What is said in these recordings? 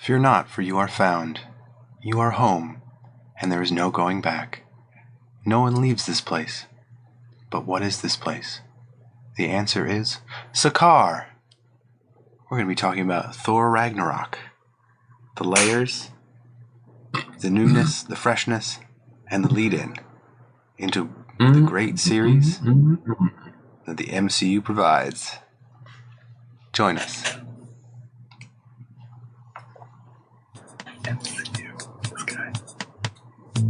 Fear not, for you are found. You are home, and there is no going back. No one leaves this place. But what is this place? The answer is Sakaar. We're going to be talking about Thor Ragnorok. The layers, the newness, the freshness, and the lead-in into the great series that the MCU provides. Join us.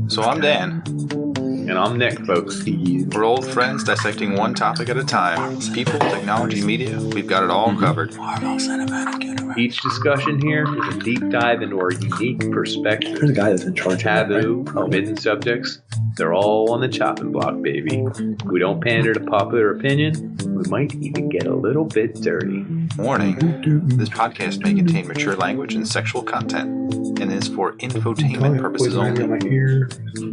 So I'm Dan. And I'm Nick, folks. We're old friends dissecting one topic at a time. People, technology, media, we've got it all covered. Each discussion here is a deep dive into our unique perspective. There's a guy that's in charge of Taboo, that, right? hidden subjects, they're all on the chopping block, baby. We don't pander to popular opinion. We might even get a little bit dirty. Warning, this podcast may contain mature language and sexual content, and is for infotainment purposes only.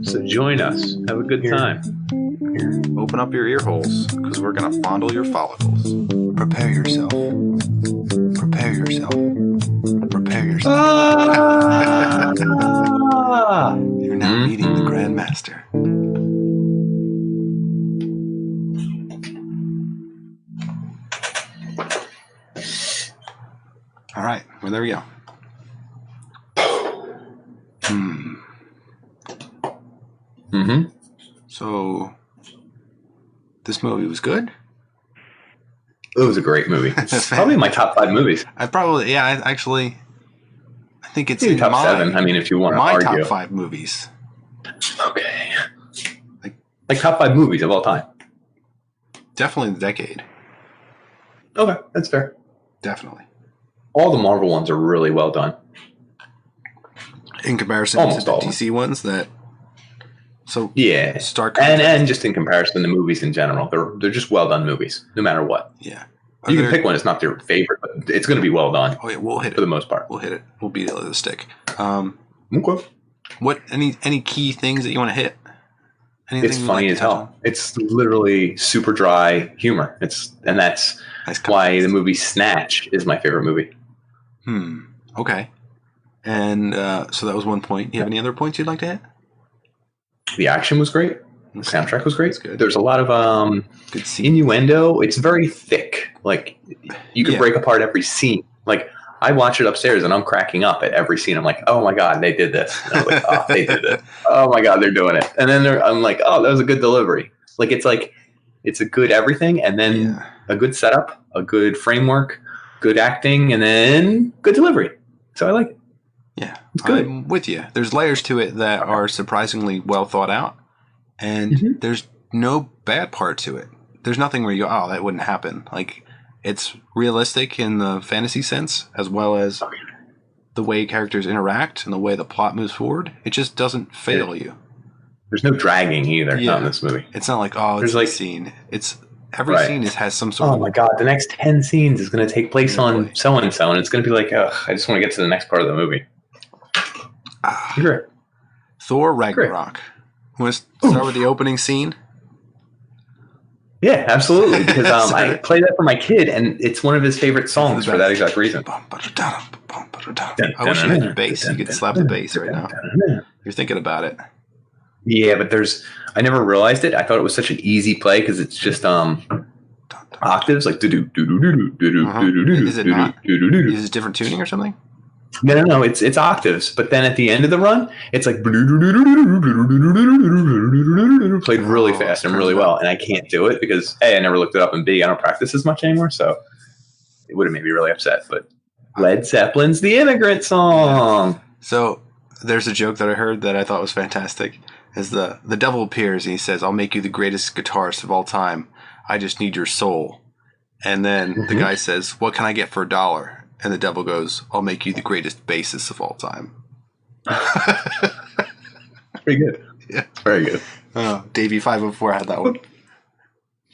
So join us. Have a good time. Open up your ear holes, because we're going to fondle your follicles. Prepare yourself. Prepare yourself. Prepare yourself. You're now meeting the Grand Master. All right, well, there we go. So, this movie was good? It was a great movie. It's probably my top 5 movies. I think it's Maybe in top 7. I mean, if you want to my argue. top 5 movies. Okay. Like top 5 movies of all time. Definitely the decade. Okay, that's fair. Definitely. All the Marvel ones are really well done. In comparison Almost to the all of DC ones that... So yeah, stark and just in comparison to movies in general, they're just well done movies, no matter what. Yeah, you can pick one. It's not your favorite, but it's going to be well done. Oh yeah, we'll hit it for the most part. We'll hit it. We'll beat it with a stick. Okay. What any key things that you want to hit? Anything it's funny as hell. It's literally super dry humor. That's why the movie Snatch is my favorite movie. Okay. And so that was one point. Do you have any other points you'd like to hit? The action was great. The soundtrack was great. There's a lot of good scene. Innuendo. It's very thick. Like you could break apart every scene. Like I watch it upstairs and I'm cracking up at every scene. I'm like, oh my god, they did this. And I'm like, oh, they did this. Oh my god, they're doing it. And then I'm like, oh, that was a good delivery. It's a good everything, and then a good setup, a good framework, good acting, and then good delivery. So I like it. Yeah, it's good. I'm with you. There's layers to it that are surprisingly well thought out, and there's no bad part to it. There's nothing where you go, oh, that wouldn't happen. Like, it's realistic in the fantasy sense, as well as the way characters interact and the way the plot moves forward. It just doesn't fail you. There's no dragging either on this movie. It's not like, oh, it's like a scene. It's every scene has some sort of... Oh my god, the next 10 scenes is going to take place on so-and-so, and it's going to be like, ugh, I just want to get to the next part of the movie. Great. Thor Ragnarok. Want to start with the opening scene? Yeah, absolutely. Because I play that for my kid, and it's one of his favorite songs for that exact reason. I wish you had the bass. You could slap the bass right now. You're thinking about it. Yeah, but I never realized it. I thought it was such an easy play because it's just octaves, like do. Is it not? Is it different tuning or something? No. It's octaves. But then at the end of the run, it's like played really fast and really well. And I can't do it because A, I never looked it up, and B, I don't practice as much anymore. So it would have made me really upset. But Led Zeppelin's The Immigrant Song. Yeah. So there's a joke that I heard that I thought was fantastic. Is the devil appears and he says, "I'll make you the greatest guitarist of all time. I just need your soul." And then the guy says, "What can I get for $1?" And the devil goes, "I'll make you the greatest bassist of all time." Pretty good. Yeah. Very good. Oh, Davey 504 had that one.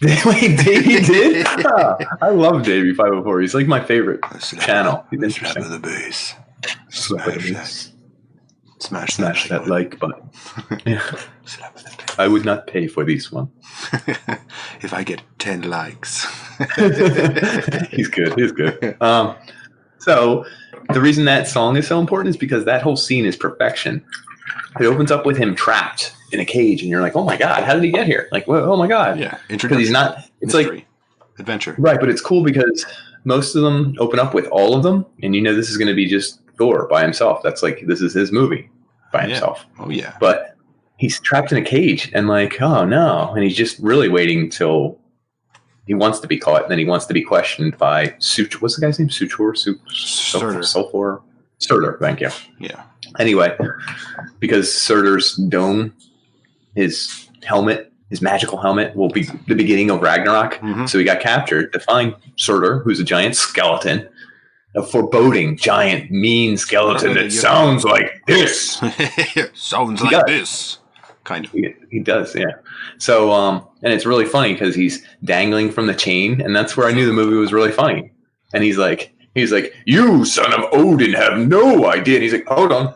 Wait, Davey did? Oh, I love Davey 504. He's like my favorite channel. Slap of the bass. Smash that like button. Yeah. I would not pay for this one. If I get 10 likes. He's good. So the reason that song is so important is because that whole scene is perfection. It opens up with him trapped in a cage, and you're like, oh my God, how did he get here? Like, oh my God. Yeah. Because he's not, it's mystery, like adventure. Right. But it's cool because most of them open up with all of them. And this is going to be just Thor by himself. That's like, this is his movie by himself. Oh yeah. But he's trapped in a cage and like, oh no. And he's just really waiting till he wants to be caught. And then he wants to be questioned by what's the guy's name? Serdar. Serdar. Thank you. Yeah. Anyway, because Serdar's dome, his helmet, his magical helmet will be the beginning of Ragnarok. Mm-hmm. So he got captured to find Serdar, who's a giant skeleton, a foreboding, giant, mean skeleton that sounds like this. Sounds like this. Kind of. He does, yeah. So, and it's really funny because he's dangling from the chain, and that's where I knew the movie was really funny. And he's like, you son of Odin have no idea. And he's like, hold on.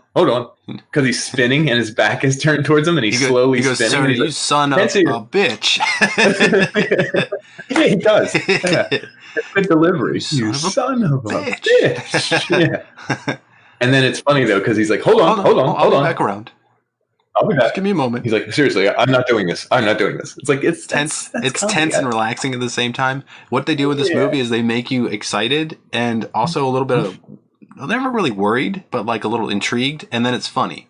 Because he's spinning and his back is turned towards him and he's slowly spinning. Sir, you son of a bitch. Yeah, he does. Yeah. Good delivery. You son of a bitch. Yeah. And then it's funny though, because he's like, hold on. I'll be back around. I'll be back. Just give me a moment. He's like, seriously, I'm not doing this. It's like, it's tense. It's tense and relaxing at the same time. What they do with this movie is they make you excited and also a little bit of, never really worried, but like a little intrigued. And then it's funny.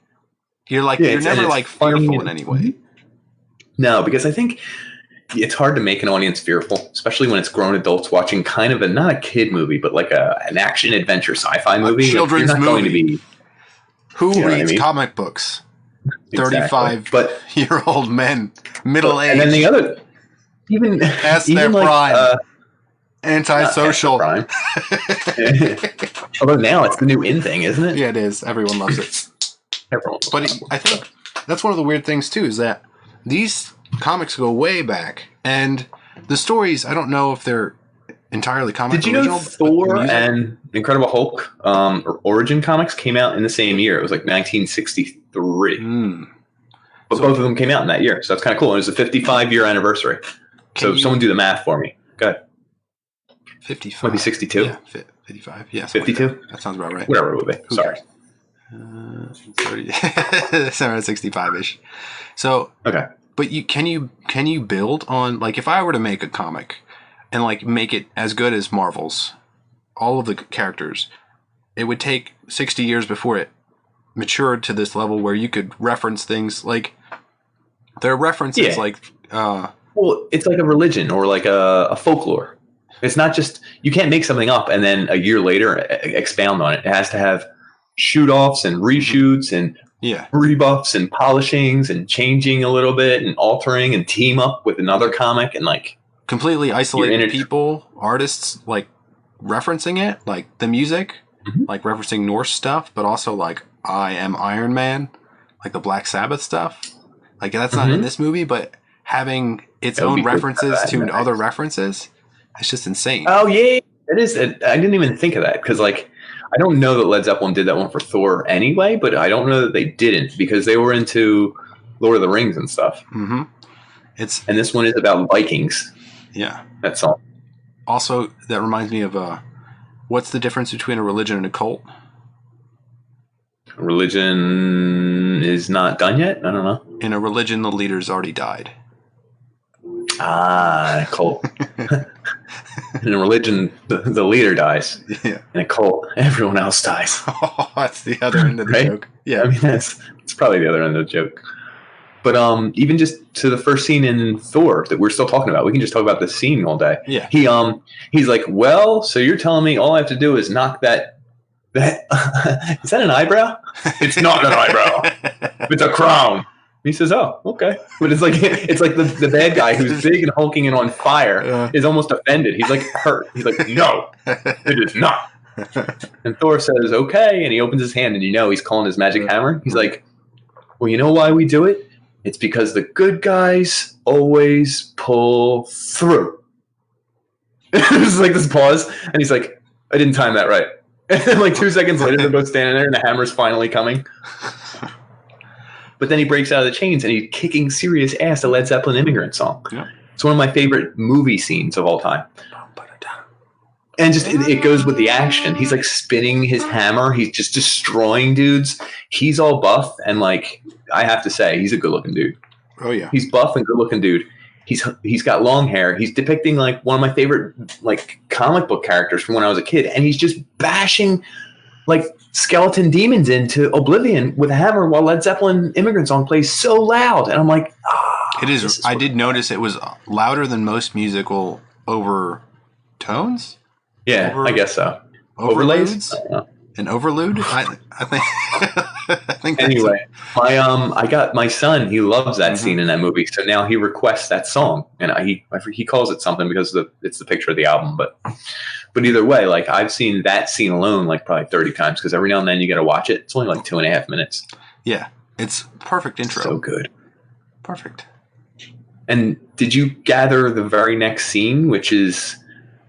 You're like, you're never like fearful in any way. No, because I think it's hard to make an audience fearful, especially when it's grown adults watching kind of not a kid movie, but like an action adventure sci-fi movie. A children's movie. Going to be, who reads comic books? 35-year-old men, middle age. And then the other, even past their prime, antisocial. Although now it's the new in thing, isn't it? Yeah, it is. Everyone loves it. I think that's one of the weird things too, is that these comics go way back, and the stories, I don't know if they're entirely comic original. Did you know Thor and Incredible Hulk origin comics came out in the same year? It was like 1963. But both of them came out in that year, so that's kind of cool. It was a 55-year anniversary. So someone do the math for me. Go ahead. 55. Might be 62. Yeah, 55. Yeah, 52? That sounds about right. Whatever it would be. Sorry. 30. 65-ish. So, okay. But can you build on, like, if I were to make a comic and like make it as good as Marvel's, all of the characters, it would take 60 years before it matured to this level where you could reference things like there are references like well, it's like a religion or like a folklore. It's not just, you can't make something up and then a year later expound on it. It has to have shoot offs and reshoots and rebuffs and polishings and changing a little bit and altering and team up with another comic and like completely isolated people, artists, like referencing it, like the music, like referencing Norse stuff, but also like I Am Iron Man, like the Black Sabbath stuff. Like that's not in this movie, but having its own references to other references, it's just insane. Oh yeah, it is. I didn't even think of that because like I don't know that Led Zeppelin did that one for Thor anyway, but I don't know that they didn't because they were into Lord of the Rings and stuff. Mm-hmm. And this one is about Vikings. Yeah. That's all. Also, that reminds me of what's the difference between a religion and a cult? Religion is not done yet? I don't know. In a religion, the leader's already died. Ah, cult. In a religion, the leader dies. Yeah. In a cult, everyone else dies. Oh, that's the other end of the joke. Yeah. I mean, it's probably the other end of the joke. But even just to the first scene in Thor that we're still talking about, we can just talk about this scene all day. Yeah. He's like, well, so you're telling me all I have to do is knock that is that an eyebrow? It's not an eyebrow. It's a crown. He says, oh, okay. But it's like the bad guy who's big and hulking and on fire is almost offended. He's like hurt. He's like, no, it is not. And Thor says, okay. And he opens his hand and he's calling his magic hammer. He's like, well, you know why we do it? It's because the good guys always pull through. There's like this pause, and he's like, I didn't time that right. And then like 2 seconds later, they're both standing there, and the hammer's finally coming. But then he breaks out of the chains, and he's kicking serious ass the Led Zeppelin Immigrant song. Yeah. It's one of my favorite movie scenes of all time. And just it goes with the action. He's like spinning his hammer. He's just destroying dudes. He's all buff and like I have to say, he's a good looking dude. Oh yeah, he's buff and good looking dude. He's got long hair. He's depicting like one of my favorite like comic book characters from when I was a kid, and he's just bashing like skeleton demons into oblivion with a hammer while Led Zeppelin "Immigrant" song plays so loud, and I'm like, it is. I did notice it was louder than most musical overtones. Yeah, I guess so. Overlays? An overload? I think. I think. Anyway, I got my son. He loves that scene in that movie, so now he requests that song, and he calls it something because it's the picture of the album. But either way, like I've seen that scene alone like probably 30 times because every now and then you got to watch it. It's only like 2.5 minutes. Yeah, it's perfect intro. So good, perfect. And did you gather the very next scene, which is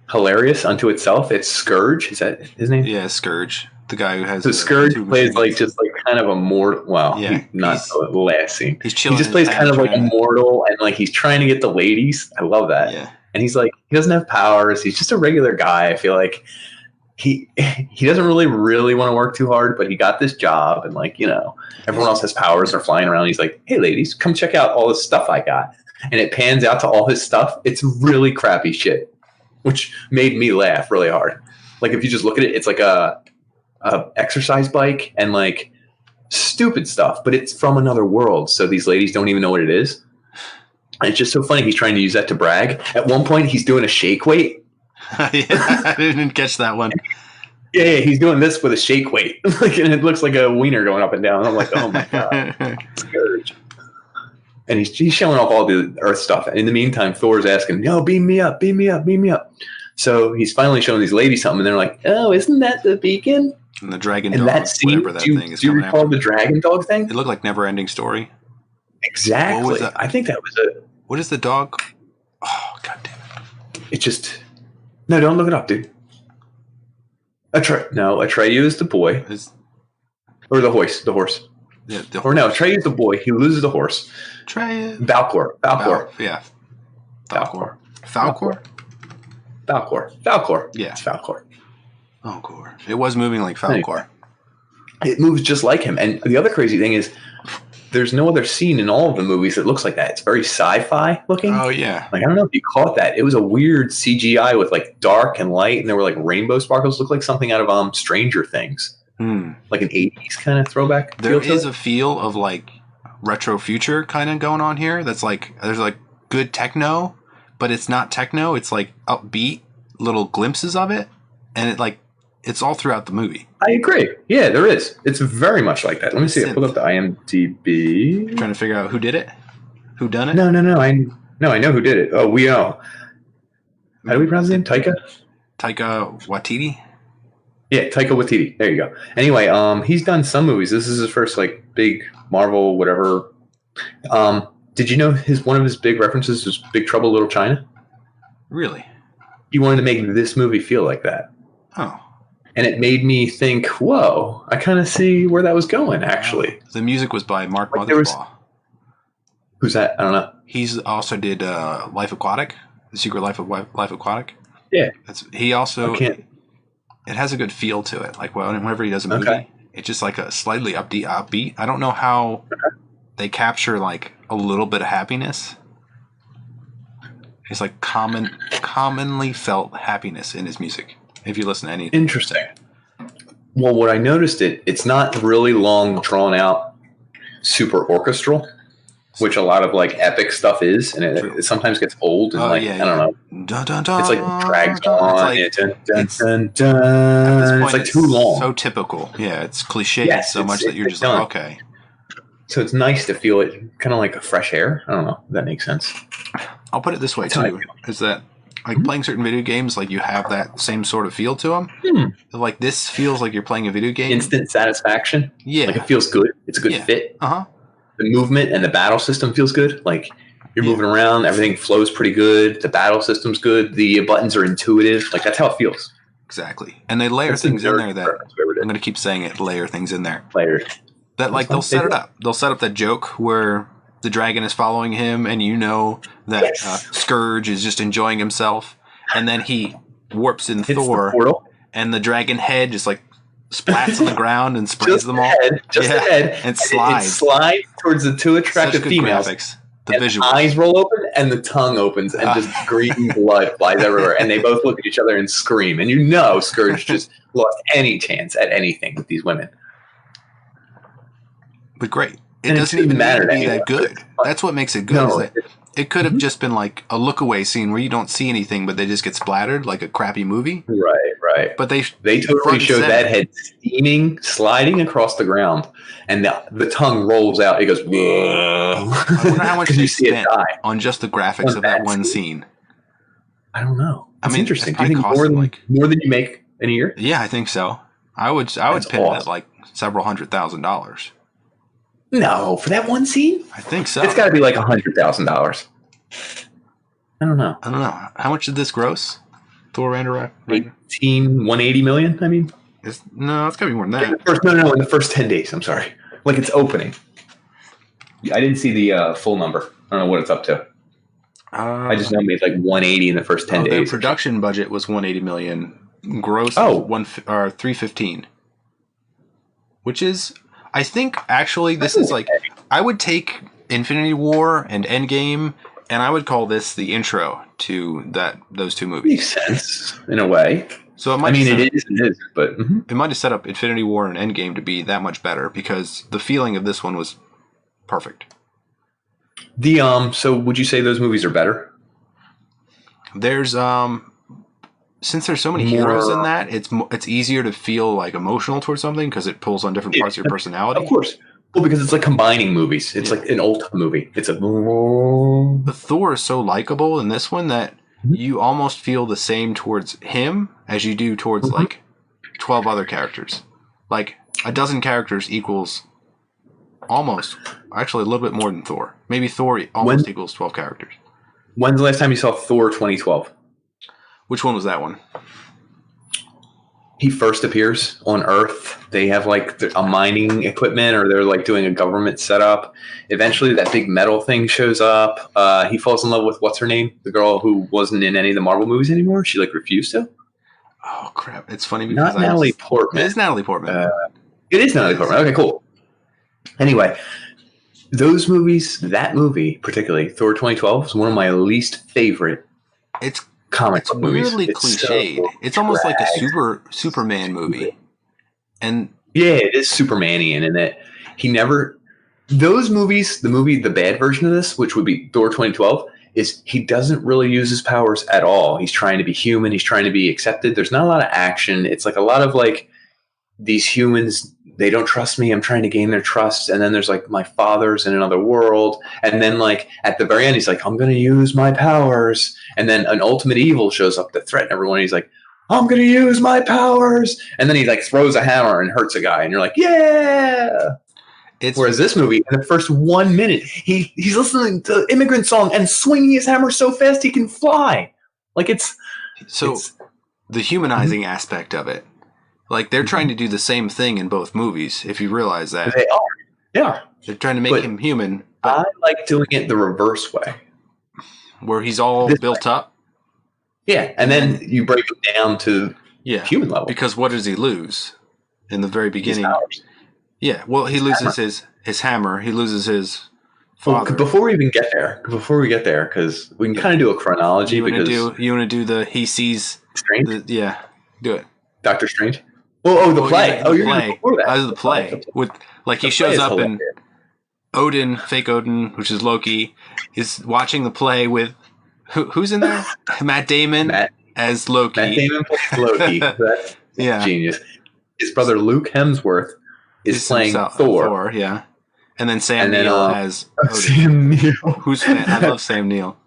hilarious unto itself? It's Scourge. Is that his name? Yeah, Scourge. The guy who has so Scourge plays like just like kind of a mortal. Well, yeah, not the last scene. He's chilling. He just plays kind of like a mortal, and like he's trying to get the ladies. I love that. Yeah. And he's like, he doesn't have powers. He's just a regular guy. I feel like he doesn't really want to work too hard, but he got this job, and like everyone else has powers. They're flying around. He's like, hey, ladies, come check out all this stuff I got. And it pans out to all his stuff. It's really crappy shit, which made me laugh really hard. Like if you just look at it, it's like a exercise bike and like stupid stuff, but it's from another world. So these ladies don't even know what it is. And it's just so funny. He's trying to use that to brag. At one point, he's doing a shake weight. Yeah, I didn't catch that one. Yeah, he's doing this with a shake weight, like, and it looks like a wiener going up and down. I'm like, oh my god, Scourge. And he's showing off all the Earth stuff. And in the meantime, Thor's asking, "No, beam me up, beam me up, beam me up." So he's finally showing these ladies something, and they're like, "Oh, isn't that the beacon?" And the dragon and dog, that scene, whatever that thing is. Do you recall the dragon dog thing? It looked like Never Ending Story. Exactly. I think that was a. What is the dog? Oh, god damn it! It just. No, don't look it up, dude. Atreyu is the boy. Or the horse. The horse. Yeah, or no, Atreyu is the boy. He loses the horse. Atreyu. Valkor. Yeah. Valkor. Yeah. It's Valkor. Valkor. It was moving like Valkor. It moves just like him. And the other crazy thing is there's no other scene in all of the movies that looks like that. It's very sci-fi looking. Oh, yeah. Like, I don't know if you caught that. It was a weird CGI with like dark and light, and there were like rainbow sparkles. It looked like something out of Stranger Things. Like an 80s kind of throwback. There is a feel of like retro future kind of going on here. That's like, there's like good techno, but it's not techno. It's like upbeat little glimpses of it. And it like, it's all throughout the movie. I agree. Yeah, there is. It's very much like that. Let me see. I pulled up the IMDb. You're trying to figure out who did it? Who done it? No. I know who did it. Oh, we know. How do we pronounce his name? Taika Waititi? Yeah, Taika Waititi. There you go. Anyway, he's done some movies. This is his first like big Marvel whatever. Did you know one of his big references was Big Trouble Little China? Really? He wanted to make this movie feel like that. Oh. And it made me think, whoa, I kind of see where that was going, actually. The music was by Mark Mothersbaugh. Who's that? I don't know. He's also did Life Aquatic, The Secret Life of Life Aquatic. Yeah. He also... It has a good feel to it. Like whenever he does a movie, it's just like a slightly upbeat. I don't know how they capture like a little bit of happiness. It's like commonly felt happiness in his music. If you listen to anything. Interesting. Well, what I noticed, it's not really long, drawn out, super orchestral, which a lot of like epic stuff is, and it sometimes gets old and I don't know. Dun, dun, dun, it's like drags on. It's like too long. So typical. Yeah, it's cliche so much that you're just like, okay. So it's nice to feel it kind of like a fresh air. I don't know if that makes sense. I'll put it this way too: is that like playing certain video games, like you have that same sort of feel to them. Like this feels like you're playing a video game. Instant satisfaction. Yeah, like it feels good. It's a good fit. The movement and the battle system feels good. Like you're moving around, everything flows pretty good. The battle system's good. The buttons are intuitive. Like that's how it feels. Exactly. And they layer things in there that I'm going to keep saying it. Layer things in there. Layered. That like they'll set it up. They'll set up that joke where the dragon is following him, and you know that Scourge is just enjoying himself, and then he warps in hits Thor, the portal, and the dragon head just like splats on the ground and sprays them all. Just the head, and slides. It slides towards the two attractive Such good females. Graphics. The visuals. Eyes roll open and the tongue opens and just green blood flies everywhere. And they both look at each other and scream. And you know Scourge just lost any chance at anything with these women. But great. It doesn't even matter to be that good. That's what makes it good. No, it could have just been like a look away scene where you don't see anything, but they just get splattered like a crappy movie. Right. But they totally showed that head steaming, sliding across the ground, and the tongue rolls out. It goes. I wonder how much they spent on just the graphics of that one scene. I don't know. It's interesting. Do you think more than you make in a year? Yeah, I think so. I would pin it at like several $100,000. No, for that one scene? I think so. It's got to be like $100,000. I don't know. How much did this gross? Thor Ragnorok? 180 million, I mean? It's got to be more than that. In the first 10 days, I'm sorry. Like it's opening. I didn't see the full number. I don't know what it's up to. I just know it made like 180 in the first 10 days. The production budget was 180 million. Gross was 315. Which is... I think, actually, this is like... I would take Infinity War and Endgame, and I would call this the intro to those two movies. Makes sense, in a way. So it might it is, but... It might have set up Infinity War and Endgame to be that much better, because the feeling of this one was perfect. So would you say those movies are better? There's... Since there's so many heroes in that, it's easier to feel like emotional towards something because it pulls on different parts of your personality. Of course. Well, because it's like combining movies. It's like an old movie. It's a... But Thor is so likable in this one that you almost feel the same towards him as you do towards like 12 other characters. Like a dozen characters equals almost, actually a little bit more than Thor. Maybe Thor almost equals 12 characters. When's the last time you saw Thor 2012? Which one was that one? He first appears on Earth. They have like a mining equipment, or they're like doing a government setup. Eventually, that big metal thing shows up. He falls in love with what's her name, the girl who wasn't in any of the Marvel movies anymore. She like refused to. Oh crap! It's funny because Natalie Portman. It is Natalie Portman. It is Natalie Portman. Okay, cool. Anyway, those movies, that movie particularly, Thor 2012, is one of my least favorite. It's comic book movies. Weirdly cliched. It's almost like a Superman movie. And yeah, it is Supermanian in that he never... Those movies, the bad version of this, which would be Thor 2012, is he doesn't really use his powers at all. He's trying to be human. He's trying to be accepted. There's not a lot of action. It's like a lot of like these humans... They don't trust me. I'm trying to gain their trust. And then there's like my father's in another world. And then like at the very end, he's like, I'm going to use my powers. And then an ultimate evil shows up to threaten everyone. He's like, I'm going to use my powers. And then he like throws a hammer and hurts a guy. And you're like, yeah. Whereas this movie, in the first 1 minute, he's listening to Immigrant song and swinging his hammer so fast he can fly. Like the humanizing aspect of it. Like, they're trying to do the same thing in both movies, if you realize that. They are. Yeah. They're trying to make him human. I like doing it the reverse way. Where he's all built up? Yeah, and then you break him down to human level. Because what does he lose in the very beginning? Yeah, well, he loses his hammer. He loses his father. Well, before we even get there, because we can kind of do a chronology. You want to do the he sees... Strange? Do it. Doctor Strange? The play. You're before that. The play. With like he shows up and Odin, fake Odin, which is Loki, is watching the play with who's in there? Matt Damon as Loki. Matt Damon plays Loki. That's genius. His brother Luke Hemsworth is playing Thor. Yeah. And then Sam Neill as Odin. Sam Neill. Who's fan? I love Sam Neill.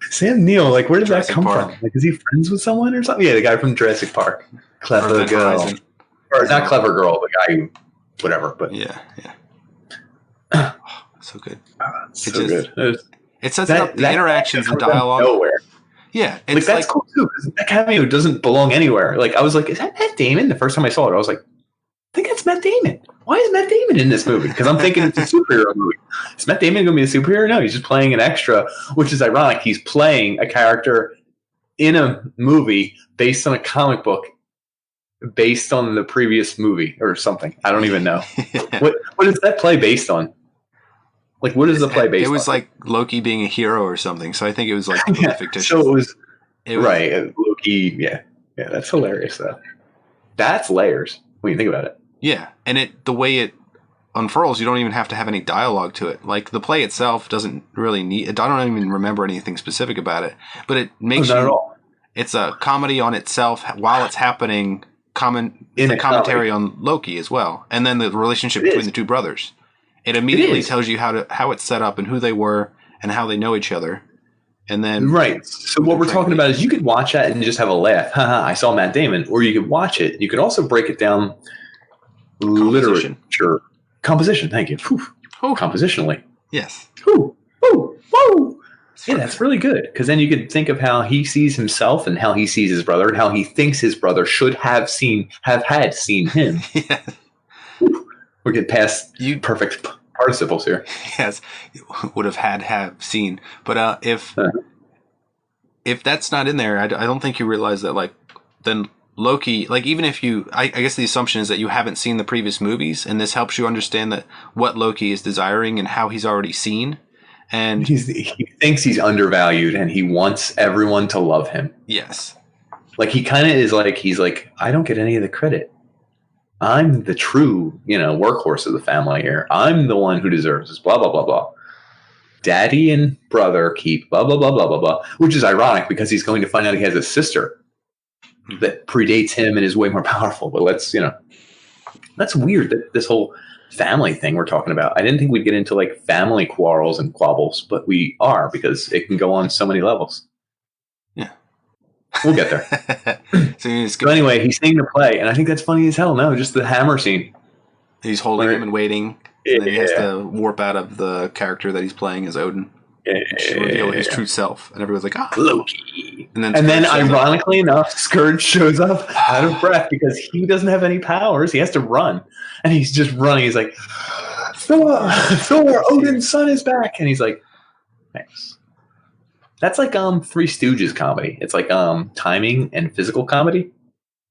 Sam Neill, like where did that come Park. from? Like, is he friends with someone or something? Yeah, the guy from Jurassic Park. Clever girl. Or not clever girl, the guy who, whatever. But yeah. So good. So good. It sets up the interactions and dialogue. Nowhere. Yeah. It's that's cool too, because that cameo doesn't belong anywhere. Like, I was like, is that Matt Damon? The first time I saw it, I was like, I think that's Matt Damon. Why is Matt Damon in this movie? Because I'm thinking it's a superhero movie. Is Matt Damon going to be a superhero? No, he's just playing an extra, which is ironic. He's playing a character in a movie based on a comic book based on the previous movie or something. I don't even know. What is that play based on? Like, what is the play based on? It was like Loki being a hero or something. So I think it was like fictitious. So it was right. Loki. Yeah. That's hilarious though. That's layers when you think about it. Yeah, and the way it unfurls, you don't even have to have any dialogue to it. Like the play itself doesn't really need. I don't even remember anything specific about it, but it makes not at all. It's a comedy on itself while it's happening. Commentary on Loki as well, and then the relationship between the two brothers. It immediately tells you how it's set up and who they were and how they know each other. And then right. So what we're talking about is you could watch that and just have a laugh. Haha, I saw Matt Damon. Or you could watch it. You could also break it down. Literature. Composition. Thank you. Compositionally. Yes. Woo. Yeah, that's really good. Because then you could think of how he sees himself and how he sees his brother and how he thinks his brother should have had seen him. Yeah. We're getting past perfect participles here. Yes. Would have seen. But if that's not in there, I don't think you realize that, like, then Loki, like, even if I guess the assumption is that you haven't seen the previous movies, and this helps you understand that what Loki is desiring and how he's already seen. And he thinks he's undervalued and he wants everyone to love him. Yes. Like he kind of is like, he's like, I don't get any of the credit. I'm the true, workhorse of the family here. I'm the one who deserves this, blah, blah, blah, blah. Daddy and brother keep blah, blah, blah, blah, blah, blah, which is ironic because he's going to find out he has a sister that predates him and is way more powerful. But that's weird that this whole family thing we're talking about. I didn't think we'd get into like family quarrels and quabbles, but we are because it can go on so many levels. Yeah. We'll get there. So anyway, he's seeing the play, and I think that's funny as hell. No, just the hammer scene. He's holding him and waiting. And then he has to warp out of the character that he's playing as Odin. To reveal his true self. And everyone's like, Loki. And then ironically enough, Scourge shows up out of breath because he doesn't have any powers. He has to run. And he's just running. He's like, Thor, Odin's son is back. And he's like, thanks. That's like Three Stooges comedy. It's like timing and physical comedy.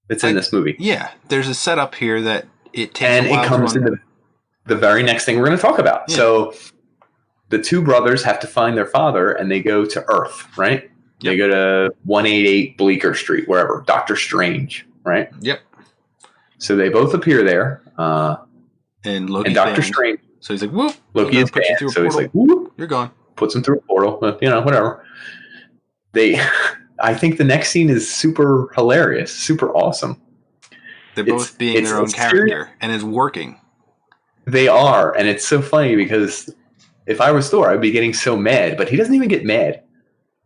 It's in this movie. Yeah. There's a setup here that it takes a while. And it comes into the very next thing we're going to talk about. Yeah. So the two brothers have to find their father, and they go to Earth, right? Yep. They go to 188 Bleecker Street, wherever. Doctor Strange, right? Yep. So they both appear there. And Loki's and Doctor banned. Strange. So he's like, whoop. Loki is banned. So he's like, whoop. You're gone. Puts him through a portal. Whatever. I think the next scene is super hilarious, super awesome. They're both being their own character, and it's working. They are, and it's so funny because if I was Thor, I'd be getting so mad, but he doesn't even get mad.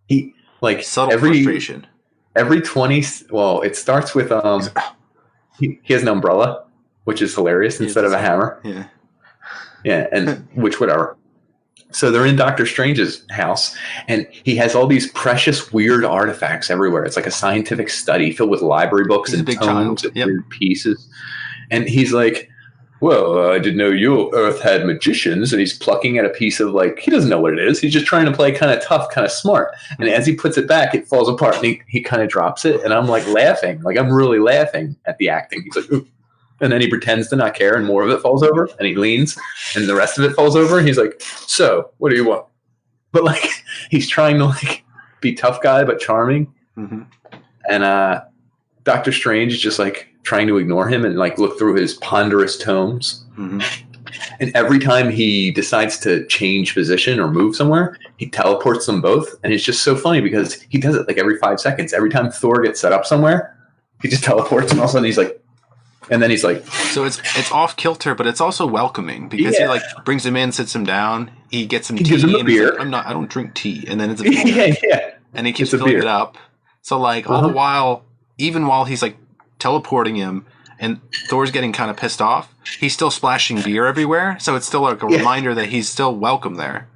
He like subtle frustration. Every 20. Well, it starts with he has an umbrella, which is hilarious instead of a hammer. Yeah, yeah, and which whatever. So they're in Doctor Strange's house, and he has all these precious, weird artifacts everywhere. It's like a scientific study filled with library books and tomes and weird pieces. And he's like, well, I didn't know your Earth had magicians. And he's plucking at a piece of, like, he doesn't know what it is. He's just trying to play kind of tough, kind of smart. And as he puts it back, it falls apart, and he kind of drops it. And I'm, like, laughing. Like, I'm really laughing at the acting. He's like, ooh. And then he pretends to not care, and more of it falls over. And he leans, and the rest of it falls over. And he's like, so, what do you want? But, like, he's trying to, like, be tough guy but charming. Mm-hmm. And Doctor Strange is just, like, trying to ignore him and, like, look through his ponderous tomes. Mm-hmm. And every time he decides to change position or move somewhere, he teleports them both. And it's just so funny because he does it, like, every 5 seconds. Every time Thor gets set up somewhere, he just teleports, and all of a sudden he's like, and then he's like, so it's off kilter, but it's also welcoming because he like brings him in, sits him down, he gets him tea, gives him a beer. Like, I don't drink tea, and then it's a beer. yeah, and he keeps filling it up. So like all the while, even while he's like teleporting him, and Thor's getting kind of pissed off, he's still splashing beer everywhere. So it's still like a reminder that he's still welcome there.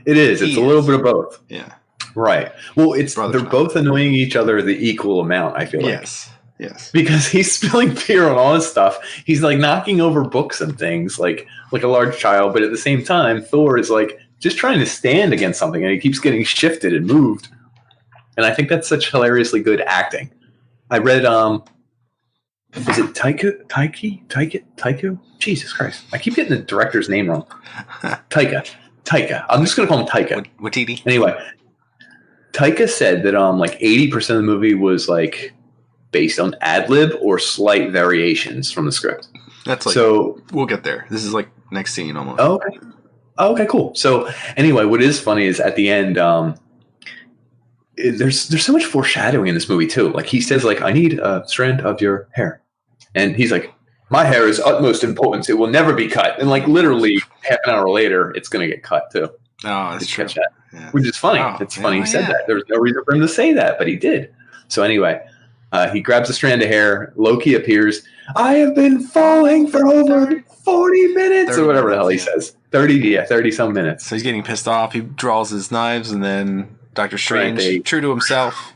It is. It's a little bit of both. Yeah. Right. Well, they're both annoying each other the equal amount. I feel like. Yes. Because he's spilling beer on all his stuff. He's like knocking over books and things like a large child. But at the same time, Thor is like just trying to stand against something, and he keeps getting shifted and moved. and I think that's such hilariously good acting. I read is it Taika? Jesus Christ, I keep getting the director's name wrong. Taika. I'm just gonna call him Taika. Waititi. Anyway, Taika said that like 80% of the movie was like based on ad lib or slight variations from the script. That's like, so we'll get there. This is like next scene almost. Oh, okay. Okay, cool. So anyway, what is funny is at the end, there's so much foreshadowing in this movie too. Like he says, like, I need a strand of your hair, and he's like, my hair is utmost importance. It will never be cut. And like literally half an hour later, it's gonna get cut too. Oh, that's true. That? Yeah. Which is funny. Oh, it's funny he said that. There was no reason for him to say that, but he did. So anyway, he grabs a strand of hair. Loki appears. I have been falling for over 40 minutes or whatever the hell he says. 30 some minutes. So he's getting pissed off. He draws his knives, and then Doctor Strange, true to himself,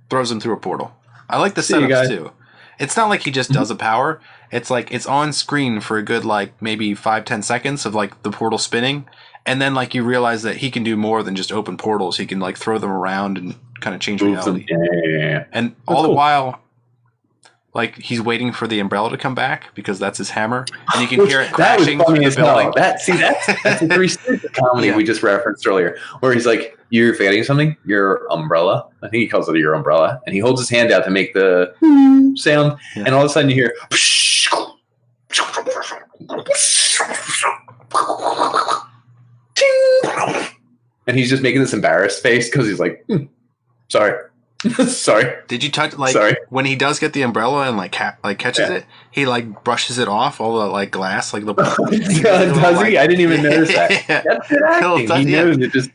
throws him through a portal. I like the setups too. It's not like he just does a power. It's like it's on screen for a good like maybe 5-10 seconds of like the portal spinning, and then like you realize that he can do more than just open portals. He can like throw them around and kind of change reality. Yeah. And all the while, like he's waiting for the umbrella to come back because that's his hammer, and you can hear it crashing through the building. That's a 360 comedy we just referenced earlier, where he's like, "You're forgetting something. Your umbrella." I think he calls it your umbrella, and he holds his hand out to make the sound, and all of a sudden you hear, and he's just making this embarrassed face because he's like, "Sorry." Sorry. Did you touch when he does get the umbrella and like catches it? He like brushes it off all the like glass, like the. Does he? I didn't even notice that. That's good acting. He knows it just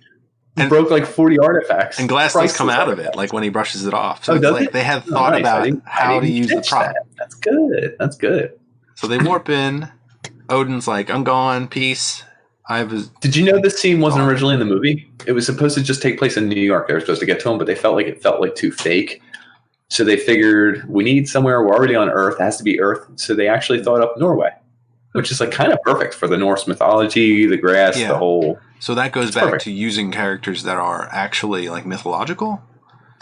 broke like 40 artifacts, and glass does come out of it, like when he brushes it off. So it's like they have thought about how to use the prop. That's good. That's good. So they warp in. Odin's like, "I'm gone. Peace." Did you know this scene wasn't originally in the movie? It was supposed to just take place in New York. They were supposed to get to him, but they felt like too fake. So they figured we need somewhere. We're already on Earth. It has to be Earth. So they actually thought up Norway, which is like kind of perfect for the Norse mythology, the grass, the whole. So that goes back to using characters that are actually like mythological.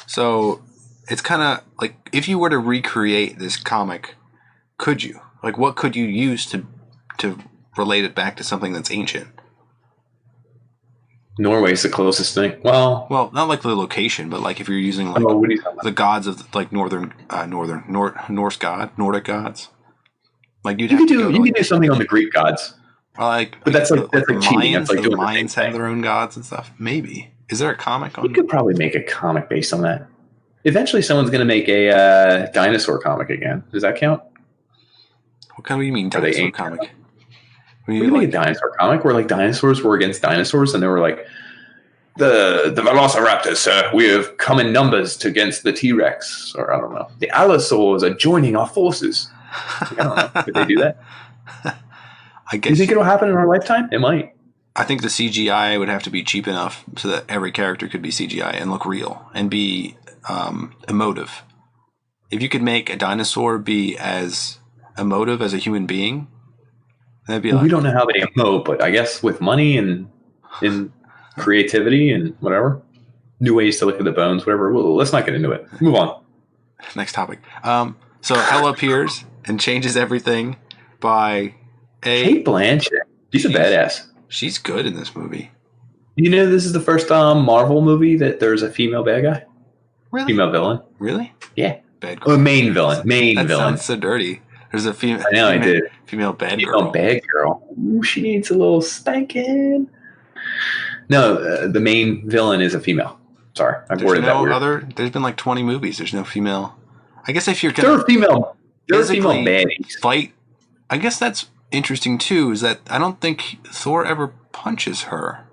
So it's kind of like if you were to recreate this comic, could you? Like, what could you use to relate it back to something that's ancient? Norway's the closest thing. Well, not like the location, but like if you're using like the gods of like Nordic gods. Like you could do something on the Greek gods. But that's like cheating. Mayans, the Mayans have their own gods and stuff. Maybe is there a comic on? You could probably make a comic based on that. Eventually, someone's going to make a dinosaur comic again. Does that count? What kind of you mean dinosaur comic? We can make a dinosaur comic where like dinosaurs were against dinosaurs, and they were like the velociraptors. We have come in numbers against the T-Rex, or I don't know. The allosaurs are joining our forces. I don't know. Could they do that? I guess. Do you think it'll happen in our lifetime? It might. I think the CGI would have to be cheap enough so that every character could be CGI and look real and be emotive. If you could make a dinosaur be as emotive as a human being, that'd be. We don't know how they emote, but I guess with money and creativity and whatever, new ways to look at the bones, whatever. Well, let's not get into it. Move on. Next topic. So Hell appears and changes everything by Cate Blanchett. She's a badass. She's good in this movie. You know, this is the first Marvel movie that there's a female bad guy. Really? Female villain. Really? Yeah. Bad girl. Or main villain. That sounds so dirty. There's a female. I know, I did. Female bad girl. Bad girl. Ooh, she needs a little spanking. No, the main villain is a female. Sorry, I've worded that weird. There's been like 20 movies. There's no female. I guess if you're there are female baddies. Fight. I guess that's interesting too. Is that I don't think Thor ever punches her.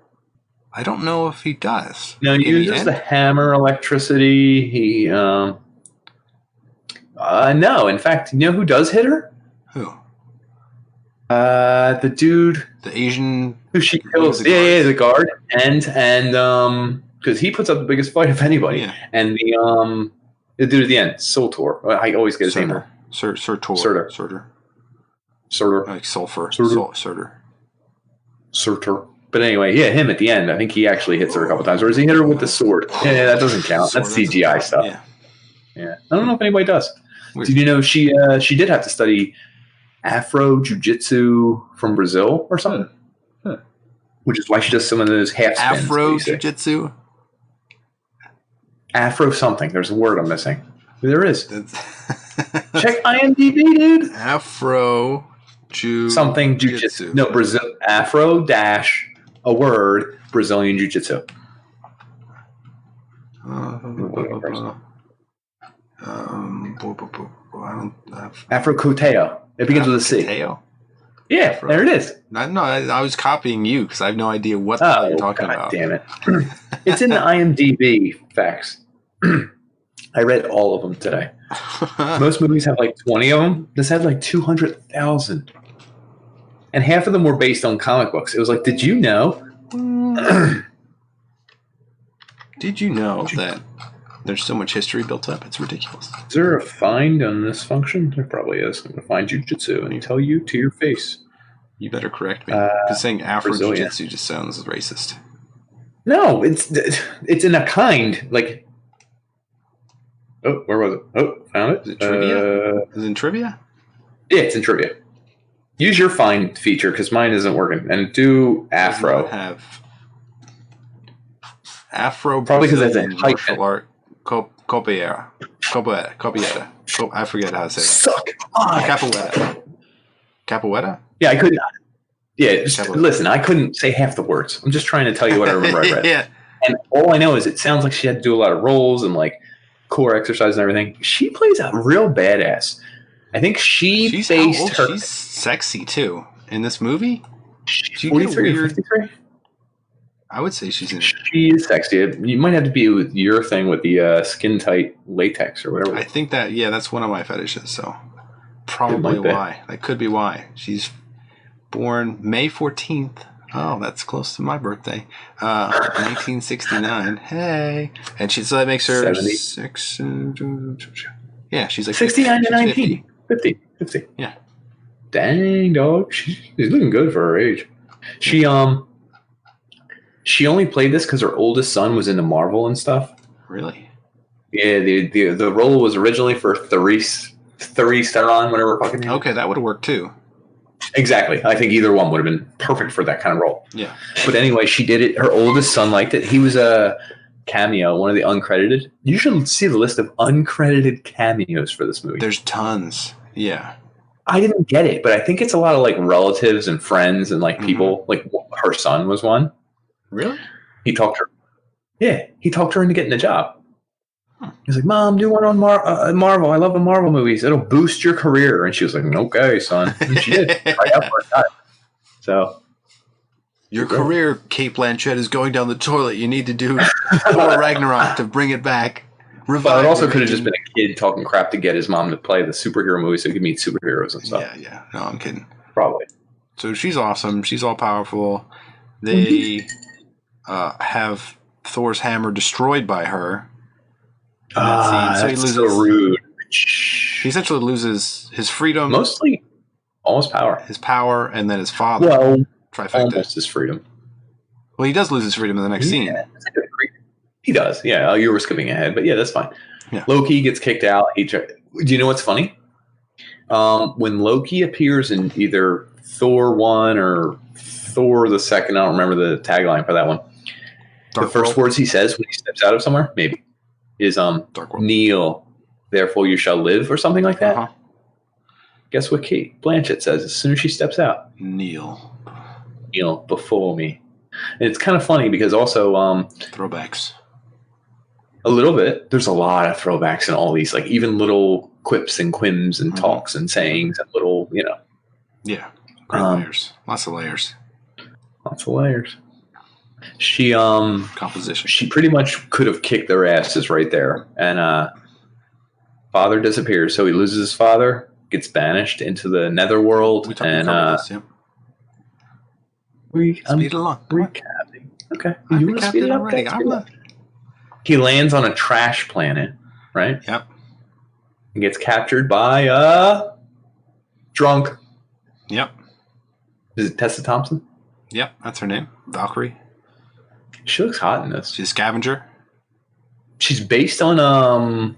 I don't know if he does. No, he uses the hammer, electricity. He no. In fact, you know who does hit her? Who? The dude, the Asian who she kills. Yeah, the guard, and because he puts up the biggest fight of anybody, and the dude at the end, Surtur. I always get his name wrong. Surtur. Like sulfur. Surtur. But anyway, yeah, him at the end. I think he actually hits her a couple times. Or does he hit her with the sword? Yeah, that doesn't count. That's CGI stuff. Yeah. I don't know if anybody does. Weird. Did you know she did have to study afro jiu-jitsu from Brazil or something? Which is why she does some of those half spins. Afro jiu-jitsu? Afro something. There's a word I'm missing. There is. Check IMDb, dude. Afro something jiu-jitsu. No, Brazil. Afro dash a word Brazilian jiu-jitsu. Afro coteo. It begins with a C. Coteo? Yeah, Afro. There it is. No, I was copying you because I have no idea what the hell you're talking about. Damn it. It's in the IMDb facts. I read all of them today. Most movies have like 20 of them. This had like 200,000. And half of them were based on comic books. It was like, did you know? Did you know that there's so much history built up? It's ridiculous. Is there a find on this function? There probably is. I'm going to find jujitsu and you tell you to your face. You better correct me. Because saying Afro jiu-jitsu just sounds racist. No, it's in a kind. Like, oh, where was it? Oh, found it. Is it trivia? Is it in trivia? Yeah, it's in trivia. Use your find feature because mine isn't working. And do Afro. Have Afro probably because that's a martial art. Copiera. I forget how to say that. Suck. Capoeira? Yeah, I couldn't. Yeah, listen, I couldn't say half the words. I'm just trying to tell you what I remember I read. Yeah. And all I know is it sounds like she had to do a lot of rolls and like core exercise and everything. She plays a real badass. I think she's sexy too in this movie. She's 43 or 53. I would say she's in. She is sexy. You might have to be with your thing with the skin tight latex or whatever. I think that's one of my fetishes. So probably why. That could be why. She's born May 14th. Oh, that's close to my birthday. 1969. Hey, and so that makes her 6. Yeah, she's like 69 to 19. 50. Yeah. Dang, dog. She's looking good for her age. She only played this because her oldest son was into Marvel and stuff. Really? Yeah, the role was originally for Therese Theron, whatever fucking name. Okay, that would have worked too. Exactly. I think either one would have been perfect for that kind of role. Yeah. But anyway, she did it. Her oldest son liked it. He was a cameo, one of the uncredited. You should see the list of uncredited cameos for this movie. There's tons. Yeah. I didn't get it, but I think it's a lot of like relatives and friends and like people. Like her son was one. Really? He talked her. Yeah, he talked her into getting the job. He's like, "Mom, do one on Marvel. I love the Marvel movies. It'll boost your career." And she was like, "Okay, son." And she did. Right up for that. So, your career, Cate Blanchett, is going down the toilet. You need to do Thor Ragnorok to bring it back. Well, it also could have just been a kid talking crap to get his mom to play the superhero movie so he could meet superheroes and stuff. Yeah. No, I'm kidding. Probably. So she's awesome. She's all powerful. They have Thor's hammer destroyed by her. So he loses. So rude. He essentially loses his freedom. Mostly almost power. His power, and then his father. Well, trifecta. Almost his freedom. Well, he does lose his freedom in the next scene. He does. Yeah, you were skipping ahead, but yeah, that's fine. Yeah. Loki gets kicked out. Do you know what's funny? When Loki appears in either Thor 1 or Thor the 2nd, I don't remember the tagline for that one. The first words he says when he steps out of somewhere, maybe, is "Kneel, therefore you shall live," or something like that. Uh-huh. Guess what Cate Blanchett says as soon as she steps out? Kneel before me. And it's kind of funny because also throwbacks. A little bit. There's a lot of throwbacks in all these, like even little quips and quims and talks and sayings and little, Yeah. Great layers. Lots of layers. She composition. She pretty much could have kicked their asses right there. And father disappears, so he loses his father, gets banished into the netherworld, and speed along. Recapping. Okay. You want to speed it up? He lands on a trash planet, right? Yep. And gets captured by a drunk. Yep. Is it Tessa Thompson? Yep, that's her name. Valkyrie. She looks hot in this. She's a scavenger. She's based on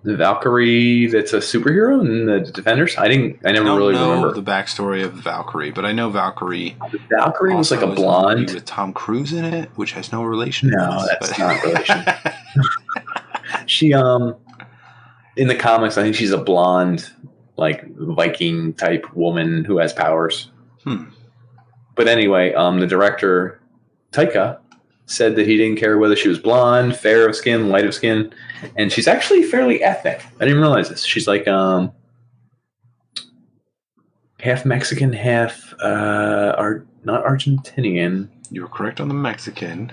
the Valkyrie that's a superhero in the Defenders. I never really remember the backstory of Valkyrie, but I know Valkyrie. Valkyrie was like a blonde with Tom Cruise in it, which has no relation. No, that's not relation. She in the comics, I think she's a blonde, like Viking type woman who has powers. But anyway, the director Taika said that he didn't care whether she was blonde, fair of skin, light of skin, and she's actually fairly ethnic. I didn't realize this. She's like half Mexican, half not Argentinian. You were correct on the Mexican.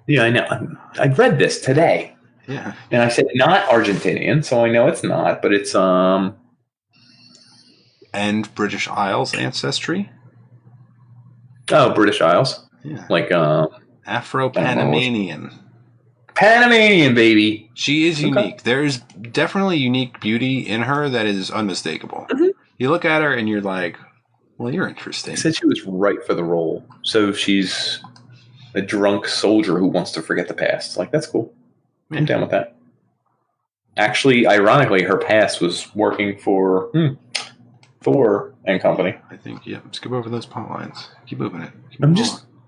Yeah, I know. I read this today. Yeah, and I said not Argentinian, so I know it's not, but it's and British Isles ancestry. Oh, British Isles. Yeah, like Afro-Panamanian. Panamanian, baby. She is unique. There's definitely unique beauty in her that is unmistakable. You look at her and you're like, well, you're interesting. I said she was right for the role. So she's a drunk soldier who wants to forget the past. Like, that's cool. Yeah. I'm down with that. Actually, ironically, her past was working for Thor and company. I think, yeah. Skip over those plot lines. Keep moving it.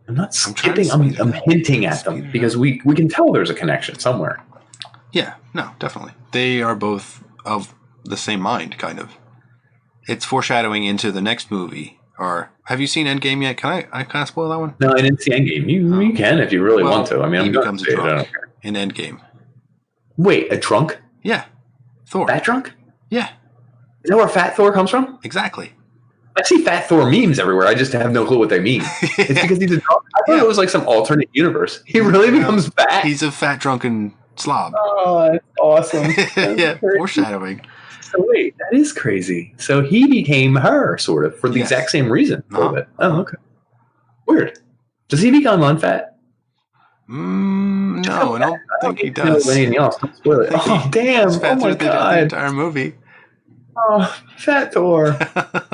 I'm not skipping. I'm hinting at them because we can tell there's a connection somewhere. Yeah, no, definitely. They are both of the same mind, kind of. It's foreshadowing into the next movie. Or have you seen Endgame yet? Can I spoil that one? No, I didn't see Endgame. You can if you really want to. I mean, he becomes a drunk in Endgame. Wait, a drunk? Yeah, Thor. Fat drunk? Yeah. Is that where Fat Thor comes from? Exactly. I see Fat Thor memes everywhere. I just have no clue what they mean. It's because he's a drunk. I thought it was like some alternate universe. He really becomes fat. He's a fat drunken slob. Oh, that's awesome. Yeah, foreshadowing. So wait, that is crazy. So he became her, sort of, for the exact same reason. Oh, okay. Weird. Does he become unfat? No, I don't think he does. Anything else? Don't spoil it. Oh, damn. Oh, my God. The entire movie. Oh, Fat Thor.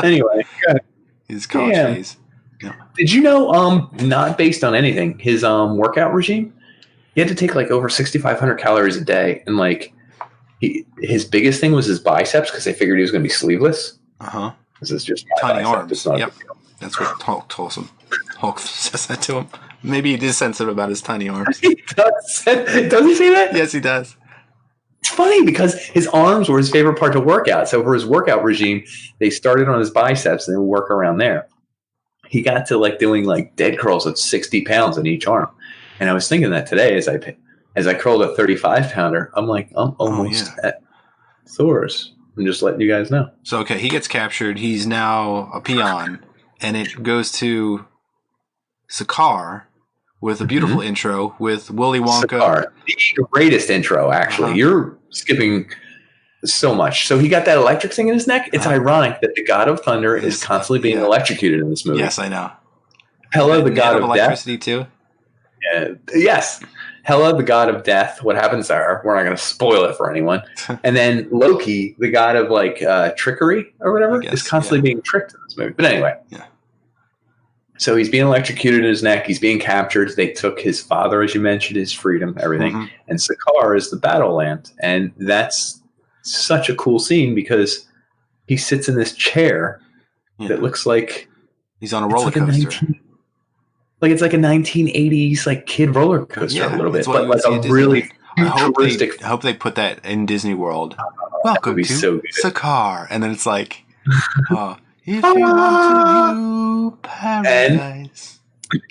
Anyway, good. His college days. Yeah. Did you know, not based on anything, his workout regime, he had to take like over 6,500 calories a day. And like, his biggest thing was his biceps because they figured he was going to be sleeveless. This is just tiny arms. Yep. That's what Hulk told him. Hulk says that to him. Maybe he is sensitive about his tiny arms. He does. Does he say that? Yes, he does. It's funny because his arms were his favorite part to work out. So for his workout regime, they started on his biceps and they would work around there. He got to like doing like dead curls of 60 pounds in each arm. And I was thinking that today as I curled a 35 pounder, I'm like, I'm almost at Thor's. I'm just letting you guys know. So, okay, he gets captured. He's now a peon. And it goes to Sakaar with a beautiful intro with Willy Wonka. Sakaar, the greatest intro, actually. You're skipping so much. So he got that electric thing in his neck. It's ironic that the God of Thunder is constantly being electrocuted in this movie. Yes, I know. Hela, the God of electricity death. too. Yes. Hela, the God of death. What happens there? We're not going to spoil it for anyone. And then Loki, the God of like trickery or whatever, is constantly being tricked in this movie. But anyway. Yeah. So he's being electrocuted in his neck. He's being captured. They took his father, as you mentioned, his freedom, everything. And Sakaar is the battle land. And that's such a cool scene because he sits in this chair that looks like he's on a roller coaster. It's like a 1980s like kid roller coaster a little bit, but like a really futuristic. I hope they put that in Disney World. Welcome to Sakaar, and then it's like, if you want to view paradise. And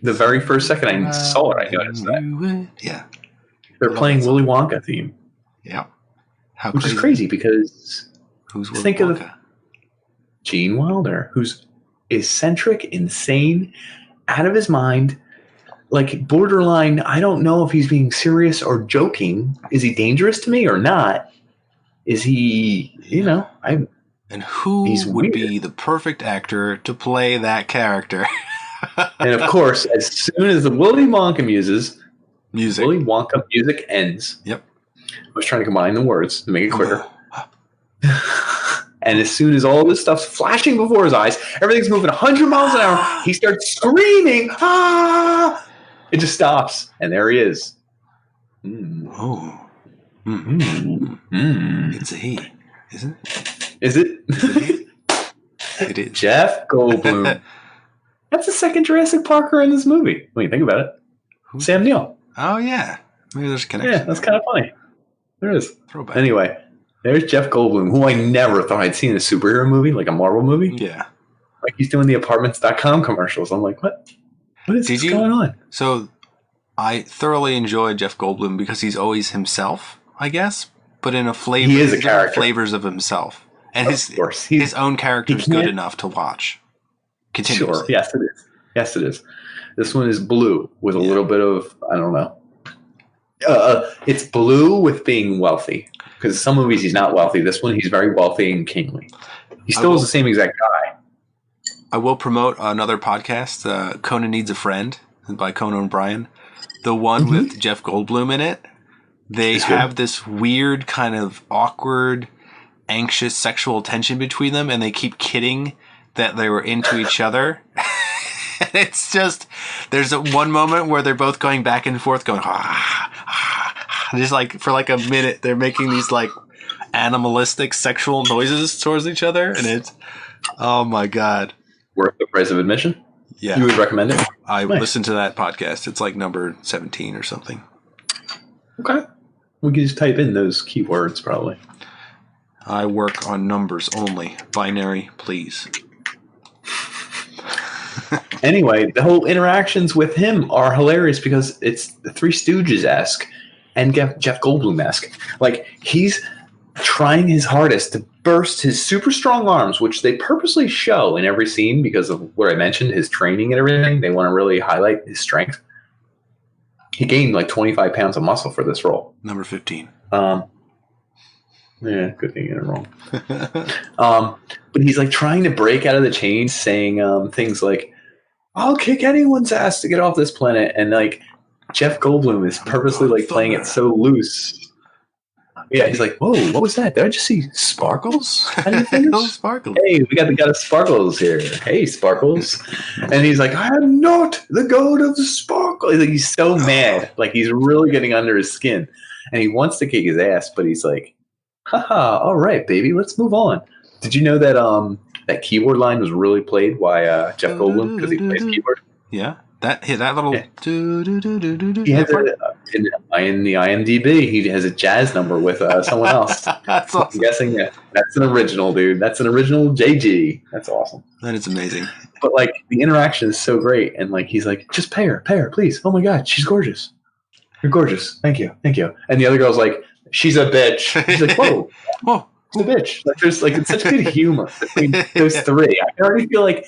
the very first second I saw it, I noticed that. Yeah, they're playing Willy Wonka theme. Yeah, which is crazy because who's Willy think Wonka? of Gene Wilder, who's eccentric, insane, out of his mind, like borderline. I don't know if he's being serious or joking. Is he dangerous to me or not? Is he? You know, And who would be the perfect actor to play that character? And of course, as soon as the Willy Wonka music ends. Yep. I was trying to combine the words to make it quicker. And as soon as all this stuff's flashing before his eyes, everything's moving 100 miles an hour. He starts screaming, ah! It just stops, and there he is. Oh. It's a he, isn't it? Is it? It is. Jeff Goldblum. That's the second Jurassic Parker in this movie. When you think about it. Sam Neill. Oh, yeah. Maybe there's a connection. Yeah, that's kind of funny. There is. Throwback. Anyway, there's Jeff Goldblum, who I never thought I'd seen in a superhero movie, like a Marvel movie. Yeah. Like he's doing the apartments.com commercials. I'm like, what? What is going on? So I thoroughly enjoy Jeff Goldblum because he's always himself, I guess, but in a flavor. He is a character. Flavors of himself. And his own character is good enough to watch continuously. Sure. Yes, it is. Yes, it is. This one is blue with a little bit of, I don't know. It's blue with being wealthy. Because some movies he's not wealthy. This one he's very wealthy and kingly. He still is the same exact guy. I will promote another podcast, Conan Needs a Friend, by Conan O'Brien. The one with Jeff Goldblum in it. They have this weird kind of awkward, anxious sexual tension between them, and they keep kidding that they were into each other. It's just, there's one moment where they're both going back and forth going, just like for like a minute, they're making these like animalistic sexual noises towards each other. And it's, oh my God. Worth the price of admission? Yeah. You would recommend it? I listened to that podcast. It's like number 17 or something. Okay. We can just type in those keywords probably. I work on numbers only. Binary, please. Anyway, the whole interactions with him are hilarious because it's the Three Stooges-esque and Jeff Goldblum-esque. Like, he's trying his hardest to burst his super strong arms, which they purposely show in every scene because of what I mentioned, his training and everything. They want to really highlight his strength. He gained like 25 pounds of muscle for this role. Number 15. Yeah, good thing you're wrong. But he's like trying to break out of the chains, saying things like, I'll kick anyone's ass to get off this planet. And like Jeff Goldblum is purposely like playing it so loose. Yeah, he's like, whoa, what was that? Did I just see sparkles? Oh, Sparkles. Hey, we got the god of Sparkles here. Hey, Sparkles. And he's like, I am not the god of the Sparkle. Like, he's so mad. Like, he's really getting under his skin. And he wants to kick his ass, but he's like, haha, all right, baby, let's move on. Did you know that that keyboard line was really played by Jeff Goldblum because he plays keyboard? Yeah. That little... Yeah. He has in the IMDb, he has a jazz number with someone else. That's awesome. I'm guessing that's an original, dude. That's an original JG. That's awesome. That is amazing. But, like, the interaction is so great. And, like, he's like, just pay her, please. Oh, my God, she's gorgeous. You're gorgeous. Thank you. And the other girl's like, she's a bitch. She's like, whoa. Whoa. She's a bitch. Like, there's, like, it's such good humor between those three. I already feel like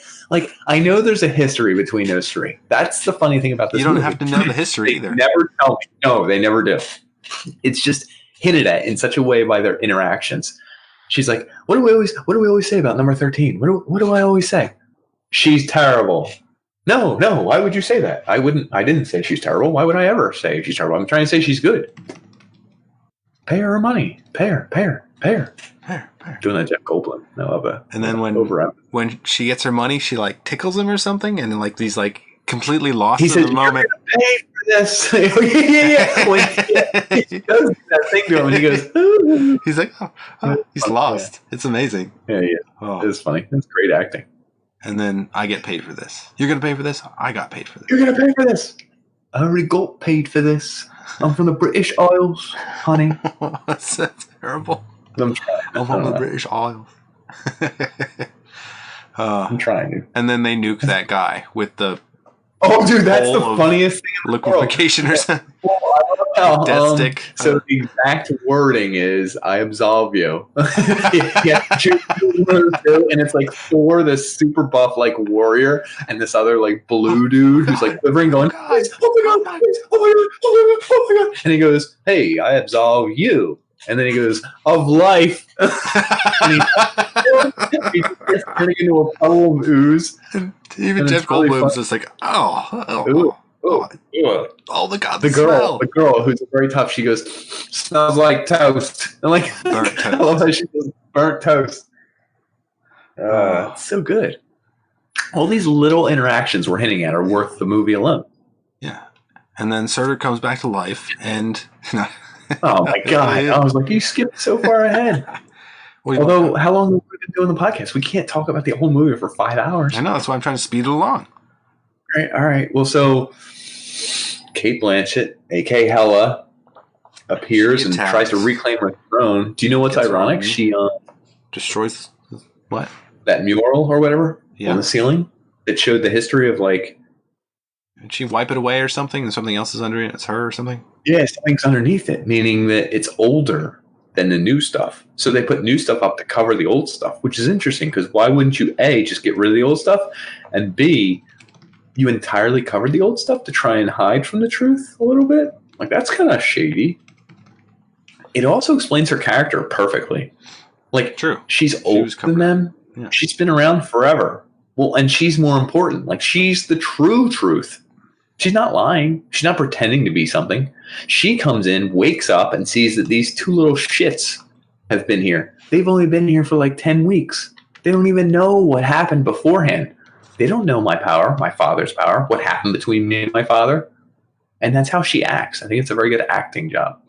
I know there's a history between those three. That's the funny thing about this movie. You don't have to know the history either. Never tell me. No, they never do. It's just hinted at in such a way by their interactions. She's like, what do we always say about number 13? What do I always say? She's terrible. No, why would you say that? I didn't say she's terrible. Why would I ever say she's terrible? I'm trying to say she's good. Pay her money. Pay her. Doing that Jeff Goldblum. No, of a. And then when she gets her money, she like tickles him or something, and like he's like completely lost in the moment. Pay for this. yeah. When he does that thing to him, and he goes, ooh. He's like, he's lost. Yeah. It's amazing. Yeah. Oh. It's funny. It's great acting. And then I get paid for this. You're gonna pay for this? I got paid for this. You're gonna pay for this? I already got paid for this. I'm from the British Isles, honey. That's terrible. I'm from the British Isles. I'm trying to. And then they nuke that guy with the. Oh, dude, that's the funniest thing in the world. Liquefaction or something. Death stick. So the exact wording is, I absolve you. Yeah, and it's like Thor, this super buff like warrior, and this other like blue dude who's like quivering, going, oh my God, oh my God. And he goes, hey, I absolve you. And then he goes, of life. And he starts turning into a puddle of ooze. And even Jeff Goldblum's just like, oh, the gods smell. The girl who's very tough, she goes, smells like toast. And like, burnt toast. I love how she goes, burnt toast. It's so good. All these little interactions we're hinting at are worth the movie alone. Yeah. And then Serdar comes back to life, and... Oh, my God. I was like, you skipped so far ahead. Although, how long have we been doing the podcast? We can't talk about the whole movie for 5 hours. I know. That's why I'm trying to speed it along. All right. Well, so Cate Blanchett, a.k.a. Hela, appears and tries to reclaim her throne. Do you know what's ironic? She destroys what? That mural or whatever on the ceiling that showed the history of like... Did she wipe it away or something and something else is under it? It's her or something? Yeah, something's underneath it, meaning that it's older than the new stuff. So they put new stuff up to cover the old stuff, which is interesting because why wouldn't you, A, just get rid of the old stuff, and B, you entirely covered the old stuff to try and hide from the truth a little bit? Like, that's kind of shady. It also explains her character perfectly. Like, true. She's older than them. Yeah. She's been around forever. Well, and she's more important. Like, she's the true truth. She's not lying. She's not pretending to be something. She comes in, wakes up, and sees that these two little shits have been here. They've only been here for like 10 weeks. They don't even know what happened beforehand. They don't know my power, my father's power, what happened between me and my father. And that's how she acts. I think it's a very good acting job.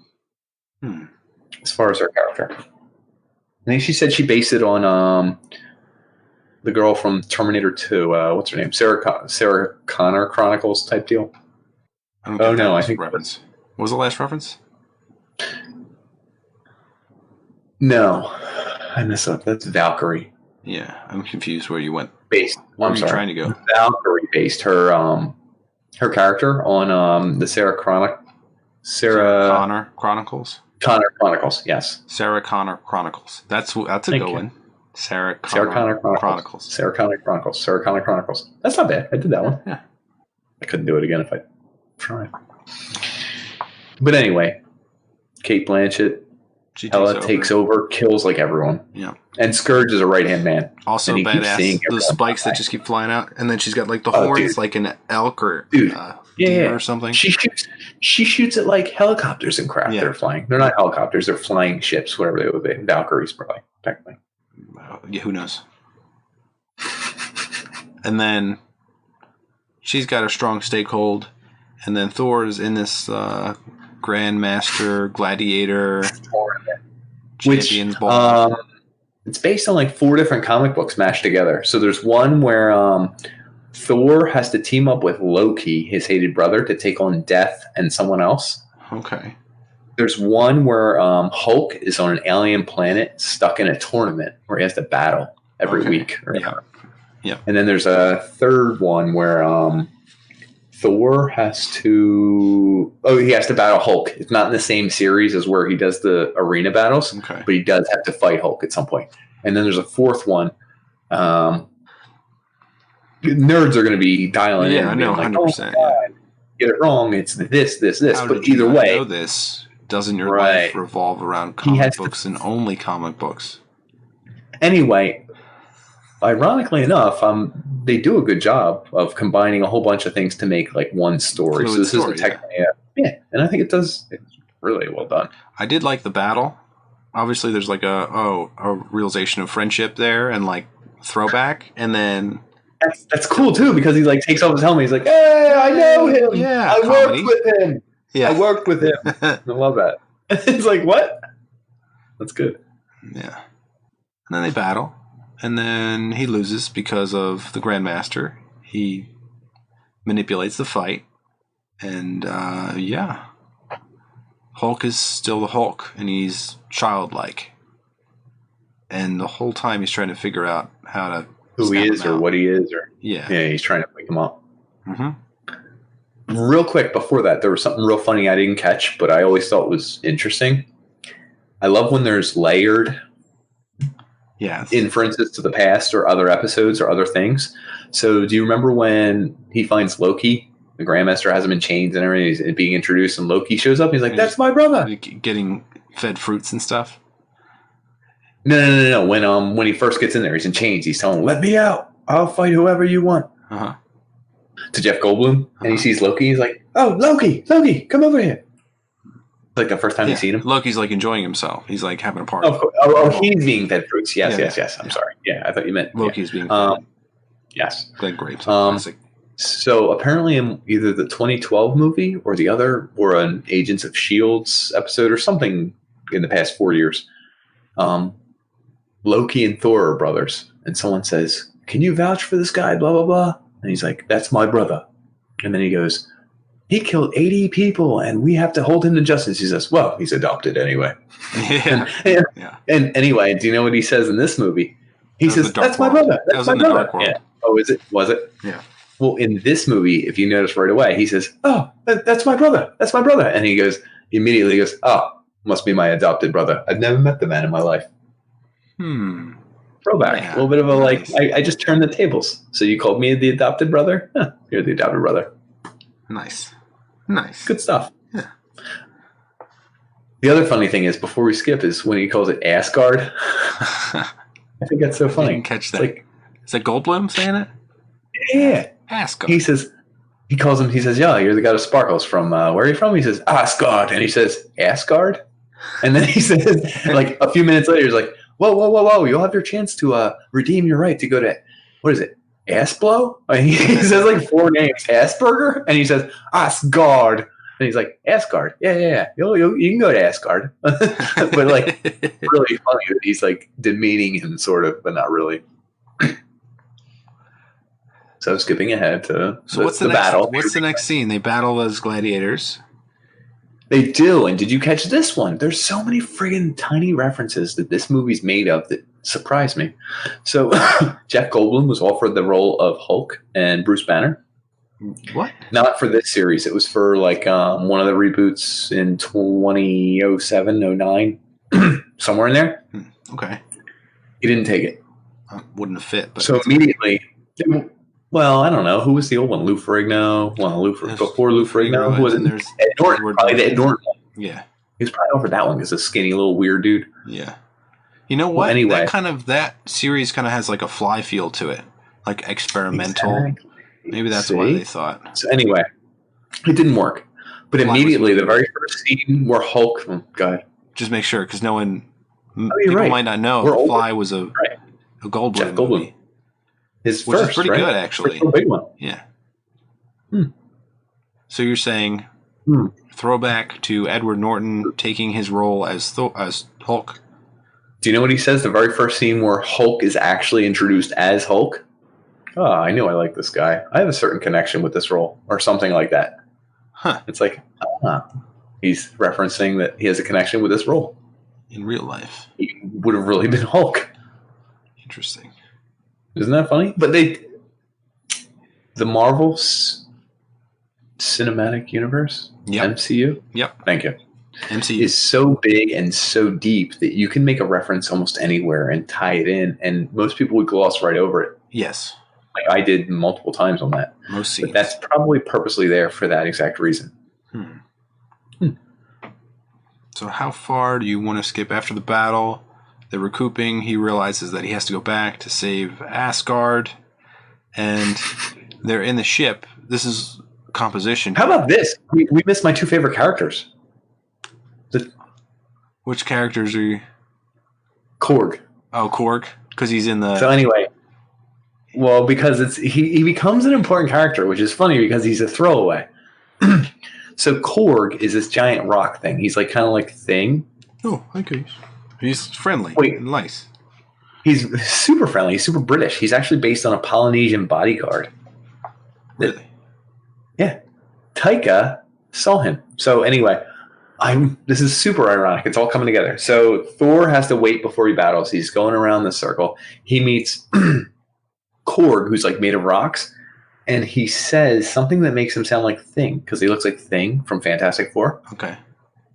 As far as her character. I think she said she based it on the girl from Terminator 2. What's her name? Sarah Connor Chronicles type deal. I think reference. What was the last reference? No, I messed up. That's Valkyrie. Yeah, I'm confused where you went. Where are you trying to go? Valkyrie based her character on the Sarah Connor Chronicles. Connor Chronicles, yes. Sarah Connor Chronicles. That's a good one. Sarah Connor Chronicles. Sarah Connor Chronicles. That's not bad. I did that one. Yeah. I couldn't do it again if I tried. But anyway, Cate Blanchett, Hela takes over, kills like everyone. Yeah. And Scourge is a right-hand man. Also badass. Those spikes that just keep flying out. And then she's got like the horns like an elk or deer or something. She shoots at like helicopters and crap that are flying. They're not helicopters. They're flying ships, whatever they would be. Valkyries, probably, technically. Yeah, who knows? And then she's got a strong stakehold. And then Thor is in this Grandmaster Gladiator Champions Ball. It's based on like 4 different comic books mashed together. So there's one where Thor has to team up with Loki, his hated brother, to take on Death and someone else. Okay. There's one where Hulk is on an alien planet stuck in a tournament where he has to battle every week. Yeah. And then there's a third one where Thor has to battle Hulk. It's not in the same series as where he does the arena battles, but he does have to fight Hulk at some point. And then there's a fourth one. Nerds are going to be dialing in. Yeah, I know, 100%. Get it wrong. It's this. How but either way, know this. Doesn't your life revolve around comic books and only comic books? Anyway, ironically enough, they do a good job of combining a whole bunch of things to make like one story. So this is technically, and I think it's really well done. I did like the battle. Obviously, there's like a realization of friendship there and like throwback, and then that's cool too because he like takes off his helmet. He's like, "Hey, I know him. Yeah, I worked with him. Yeah, I worked with him." I love that. It's like, what? That's good. Yeah. And then they battle. And then he loses because of the Grandmaster. He manipulates the fight. And, Hulk is still the Hulk. And he's childlike. And the whole time he's trying to figure out how to... Who he is or what he is. Yeah, he's trying to wake him up. Mm-hmm. Real quick, before that, there was something real funny I didn't catch, but I always thought was interesting. I love when there's layered inferences to the past or other episodes or other things. So do you remember when he finds Loki? The Grandmaster has him in chains and everything. He's being introduced, and Loki shows up. And he's like, "That's my brother." Getting fed fruits and stuff. No. When he first gets in there, he's in chains. He's telling him, "Let me out. I'll fight whoever you want." To Jeff Goldblum, and he sees Loki. He's like, "Oh, Loki, come over here." Like the first time you've seen him. Loki's like enjoying himself. He's like having a party. He's being fed fruits. Yes. I'm sorry. Yeah, I thought you meant Loki's being fed. Yes. Like grapes. Classic. So apparently in either the 2012 movie or the other, or an Agents of S.H.I.E.L.D.'s episode or something in the past 4 years, Loki and Thor are brothers. And someone says, "Can you vouch for this guy, blah, blah, blah?" And he's like, "That's my brother." And then he goes, "He killed 80 people and we have to hold him to justice." He says, "Well, he's adopted anyway." And anyway, do you know what he says in this movie? He says, "That's my brother. That's my brother." Yeah. Oh, is it? Was it? Yeah. Well, in this movie, if you notice right away, he says, "Oh, that's my brother. That's my brother." And he immediately goes, "Oh, must be my adopted brother. I've never met the man in my life." Throwback. Yeah. A little bit of a I just turned the tables. So you called me the adopted brother? Huh, you're the adopted brother. Nice. Good stuff. Yeah. The other funny thing is, before we skip, is when he calls it Asgard. I think that's so funny. I didn't catch that. Is that Goldblum saying it? Yeah. Asgard. He says, "Yeah, you're the god of sparkles from, where are you from?" He says, "Asgard." And he says, "Asgard?" And then he says, like a few minutes later, he's like, whoa, you'll have your chance to redeem your right to go to, what is it, Asblow? He says like 4 names, Asperger, and he says, Asgard. And he's like, Asgard, yeah. You can go to Asgard. But like, really funny that he's like demeaning him sort of, but not really. So skipping ahead to what's the battle. What's the next scene? They battle as gladiators. They do. And did you catch this one? There's so many friggin' tiny references that this movie's made of that surprised me. So Jeff Goldblum was offered the role of Hulk and Bruce Banner. What? Not for this series. It was for like one of the reboots in 2007, 09, somewhere in there. Okay. He didn't take it. Wouldn't have fit. But so immediately, well, I don't know. Who was the old one? Lou Ferrigno? Well, before Lou Ferrigno? Who was it? Ed Norton. Probably the Ed Norton one. Yeah. He was probably offered that one because a skinny little weird dude. Yeah. You know what? Well, anyway. That series kind of has like a fly feel to it. Like experimental. Exactly. Maybe that's why they thought. So anyway, it didn't work. But immediately, the very first scene where Hulk... Oh, God. Just make sure, because no one... people might not know Fly was a Goldblum Jeff Goldblum movie. His which first, is pretty good, actually. First big one. Yeah. So you're saying throwback to Edward Norton taking his role as Hulk? Do you know what he says? The very first scene where Hulk is actually introduced as Hulk? Oh, I knew I like this guy. I have a certain connection with this role, or something like that. Huh. It's like, he's referencing that he has a connection with this role. In real life. He would have really been Hulk. Interesting. Isn't that funny? But the Marvel Cinematic Universe, MCU? Yep. Thank you. MCU is so big and so deep that you can make a reference almost anywhere and tie it in, and most people would gloss right over it. Yes. Like I did multiple times on that. Most scenes. But that's probably purposely there for that exact reason. So how far do you want to skip after the battle? They're recouping. He realizes that he has to go back to save Asgard. And they're in the ship. This is composition. How about this? We missed my 2 favorite characters. Which characters are you? Korg. Oh, Korg? Because he's in the... So anyway, well, because he becomes an important character, which is funny because he's a throwaway. So Korg is this giant rock thing. He's like kind of like Thing. Oh, okay. He's friendly and nice. He's super friendly. He's super British. He's actually based on a Polynesian bodyguard. Really? Yeah. Taika saw him. So anyway, this is super ironic. It's all coming together. So Thor has to wait before he battles. He's going around the circle. He meets Korg, who's like made of rocks. And he says something that makes him sound like Thing, because he looks like Thing from Fantastic Four. Okay.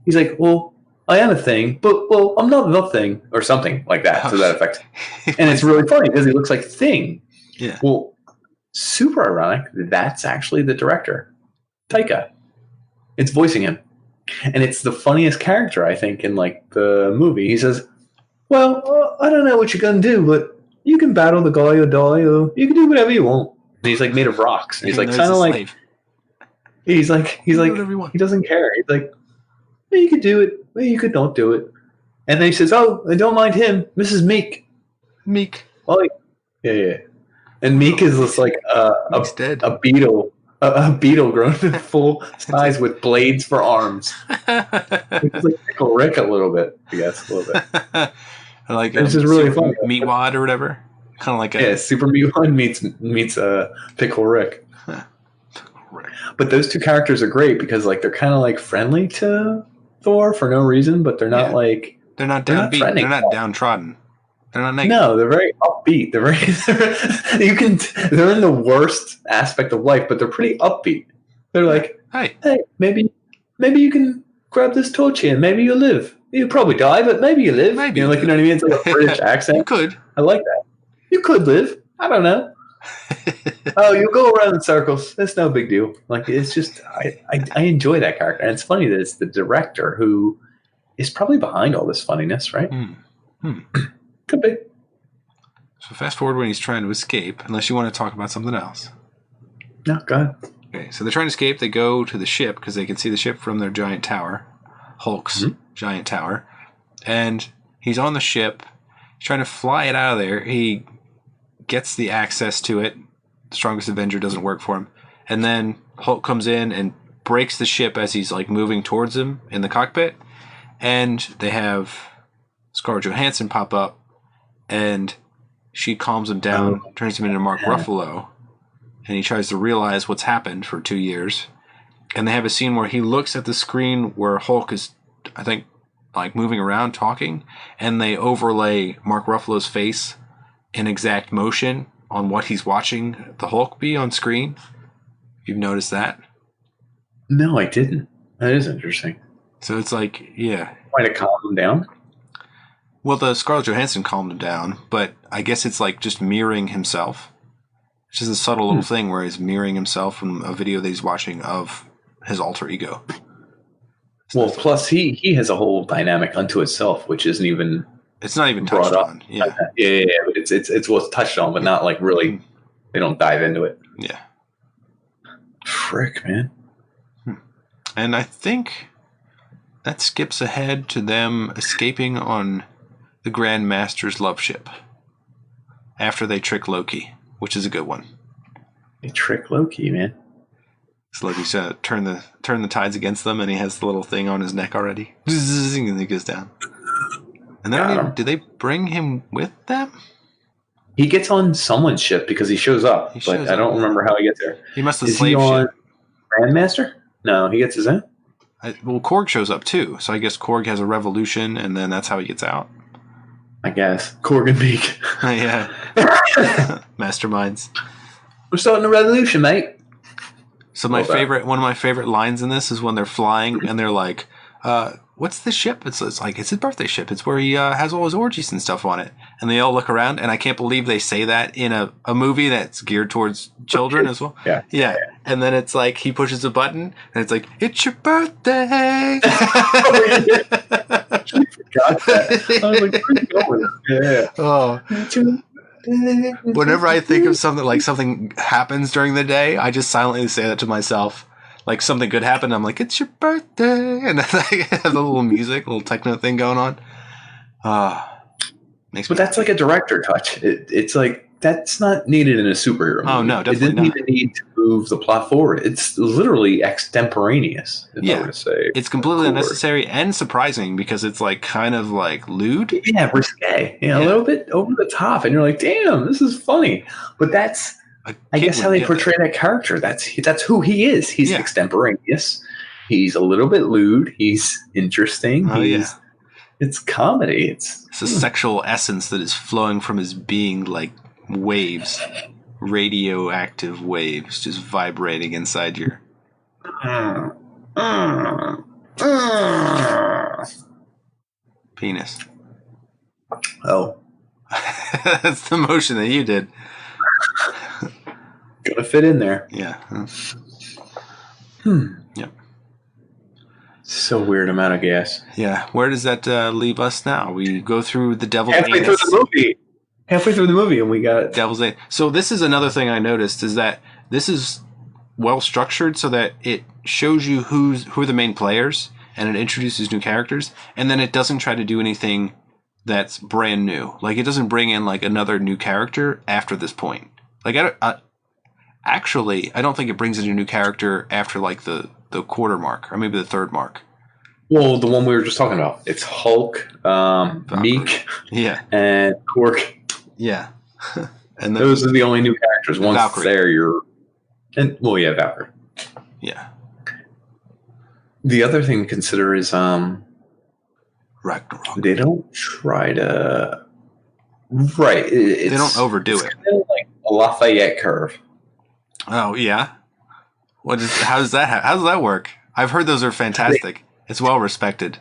He's like, well, I am a thing, but, well, I'm not the thing, or something like that, to that effect. And it's really funny, because he looks like Thing. Yeah. Well, super ironic, that's actually the director, Taika. It's voicing him. And it's the funniest character, I think, in, like, the movie. He says, well, I don't know what you're going to do, but you can battle the guy or die, or you can do whatever you want. And he's like made of rocks. And he's like kind of like, he doesn't care. He's like, maybe you could do it, maybe you could don't do it. And then he says, "Oh, and don't mind him, Mrs. Meek." Meek. Oh, yeah. And Meek is just like a beetle, a beetle grown in full size with blades for arms. It's like Pickle Rick a little bit, I guess, a little bit. Like this is really fun. Meatwad or whatever. Kind of like Super Meatwad meets Pickle Rick. But those two characters are great because like they're kind of like friendly to Thor for no reason, but they're not like they're not downbeat. They're not downtrodden. They're not negative. No, they're very upbeat. They're in the worst aspect of life, but they're pretty upbeat. They're like, hey, maybe you can grab this torch here. Maybe you live. You probably die, but maybe you live. Maybe you know what I mean? It's like a British accent. You could. I like that. You could live. I don't know. Oh, you go around in circles. It's no big deal. Like it's just, I enjoy that character, and it's funny that it's the director who is probably behind all this funniness, right? Could be. So fast forward when he's trying to escape, unless you want to talk about something else. No, go ahead. Okay, so they're trying to escape. They go to the ship because they can see the ship from their giant tower, Hulk's giant tower, and he's on the ship. He's trying to fly it out of there. He gets the access to it. The strongest Avenger doesn't work for him, and then Hulk comes in and breaks the ship as he's like moving towards him in the cockpit, and they have Scarlett Johansson pop up, and she calms him down, turns him into Mark Ruffalo, and he tries to realize what's happened for 2 years. And they have a scene where he looks at the screen where Hulk is, I think, like moving around talking, and they overlay Mark Ruffalo's face in exact motion on what he's watching the Hulk be on screen. You've noticed that? No, I didn't. That is interesting. So it's like, yeah. Might have calmed him down. Well, the Scarlett Johansson calmed him down, but I guess it's like just mirroring himself. It's just a subtle little thing where he's mirroring himself from a video that he's watching of his alter ego. So well, plus he has a whole dynamic unto itself, which isn't even... It's not even touched on. Yeah. Yeah. It's what's touched on, but not like really, they don't dive into it. Yeah. Frick, man. And I think that skips ahead to them escaping on the Grand Master's love ship after they trick Loki, which is a good one. They trick Loki, man. So Loki's turn the tides against them, and he has the little thing on his neck already. And he goes down. And they don't even, do they bring him with them? He gets on someone's ship because he shows up, but I don't remember how he gets there. He must have Is he on Grandmaster? No, he gets his own. Well, Korg shows up too, so I guess Korg has a revolution, and then that's how he gets out. I guess Korg and Meek. Yeah, masterminds. We're starting a revolution, mate. So one of my favorite lines in this is when they're flying and they're like, "What's the ship?" It's like it's his birthday ship. It's where he has all his orgies and stuff on it. And they all look around, and I can't believe they say that in a movie that's geared towards children as well. Yeah. And then it's like he pushes a button, and it's like, "It's your birthday." I forgot that. I was like, "Where's he going?" Yeah. Oh. Whenever I think of something happens during the day, I just silently say that to myself. Like something good happened, I'm like, "It's your birthday," and then I have a little music, a little techno thing going on. But that's like a director touch. It's like that's not needed in a superhero movie. Oh no, definitely it doesn't even need to move the plot forward. It's literally extemporaneous. I would say it's completely unnecessary and surprising because it's like kind of like lewd. Yeah, risque. A little bit over the top, and you're like, "Damn, this is funny." But that's, I guess, how they portray that character. That's who he is. He's extemporaneous. He's a little bit lewd. He's interesting. It's comedy. It's a sexual essence that is flowing from his being like waves, radioactive waves, just vibrating inside your penis. Oh, that's the motion that you did. Gonna fit in there. Yeah. Yep. So weird amount of gas. Yeah. Where does that leave us now? We go through the devil's halfway through the movie, and we got devil's anus. So this is another thing I noticed is that this is well structured so that it shows you who are the main players, and it introduces new characters, and then it doesn't try to do anything that's brand new. Like, it doesn't bring in like another new character after this point. Like, I don't think it brings in a new character after like the quarter mark or maybe the third mark. Well, the one we were just talking about. It's Hulk, Meek, and Korg. Yeah. And those are the only new characters. Once Valkyrie. there, Valkyrie. Yeah. The other thing to consider is Ragnarok. They don't try to they don't overdo it. Kind of like a Lafayette curve. Oh yeah. How does that work? I've heard those are fantastic. It's well respected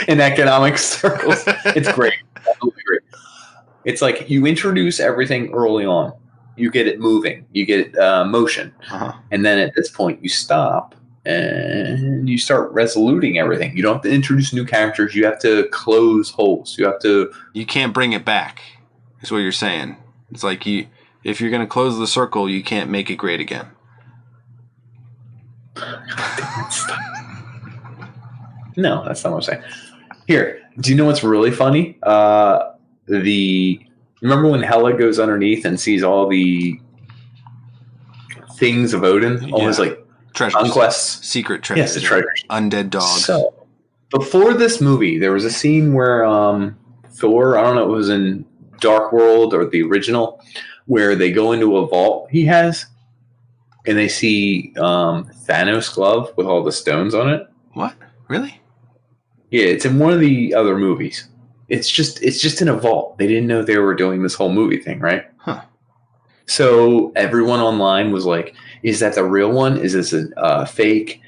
in economic circles. It's great. Absolutely great. It's like you introduce everything early on. You get it moving. You get motion. And then at this point, you stop and you start resoluting everything. You don't have to introduce new characters. You have to close holes. You can't bring it back, is what you're saying. It's like if you're going to close the circle, you can't make it great again. No, that's not what I'm saying. Here, do you know what's really funny? Remember when Hela goes underneath and sees all the things of Odin? All his like treasures, conquests, secret treasures, yes, the treasures, undead dogs. So before this movie, there was a scene where Thor, I don't know, it was in Dark World or the original, where they go into a vault he has, and they see Thanos' glove with all the stones on it. What? Really? Yeah, it's in one of the other movies. It's just in a vault. They didn't know they were doing this whole movie thing, right? Huh. So everyone online was like, is that the real one? Is this a fake?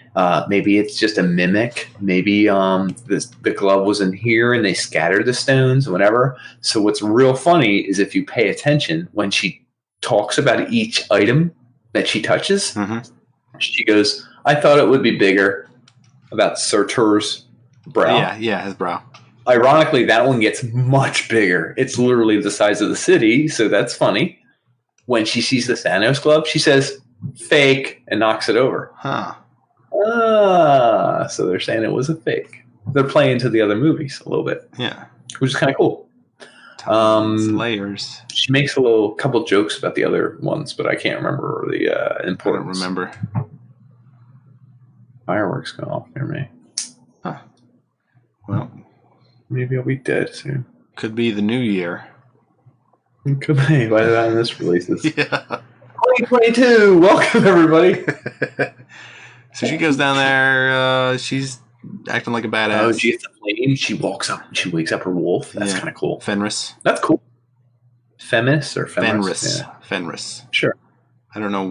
Maybe it's just a mimic. Maybe the glove was in here and they scattered the stones, whatever. So what's real funny is if you pay attention, when she talks about each item that she touches, she goes, I thought it would be bigger, about Surtur's brow. Yeah, his brow. Ironically, that one gets much bigger. It's literally the size of the city, so that's funny. When she sees the Thanos glove, she says, fake, and knocks it over. Huh. So they're saying it was a fake. They're playing to the other movies a little bit. Yeah. Which is kind of cool. Layers. She makes a couple jokes about the other ones, but I can't remember the importance. I don't remember. Fireworks going off near me. Huh. Well, maybe I'll be dead soon. Could be the new year. It could be by the time this releases. Yeah. 2022! Welcome, everybody! So she goes down there. She's acting like a badass. Oh, she gets a flame. She walks up. She wakes up her wolf. That's kind of cool. Fenris. That's cool. Femis or Fenris? Fenris. Sure. I don't know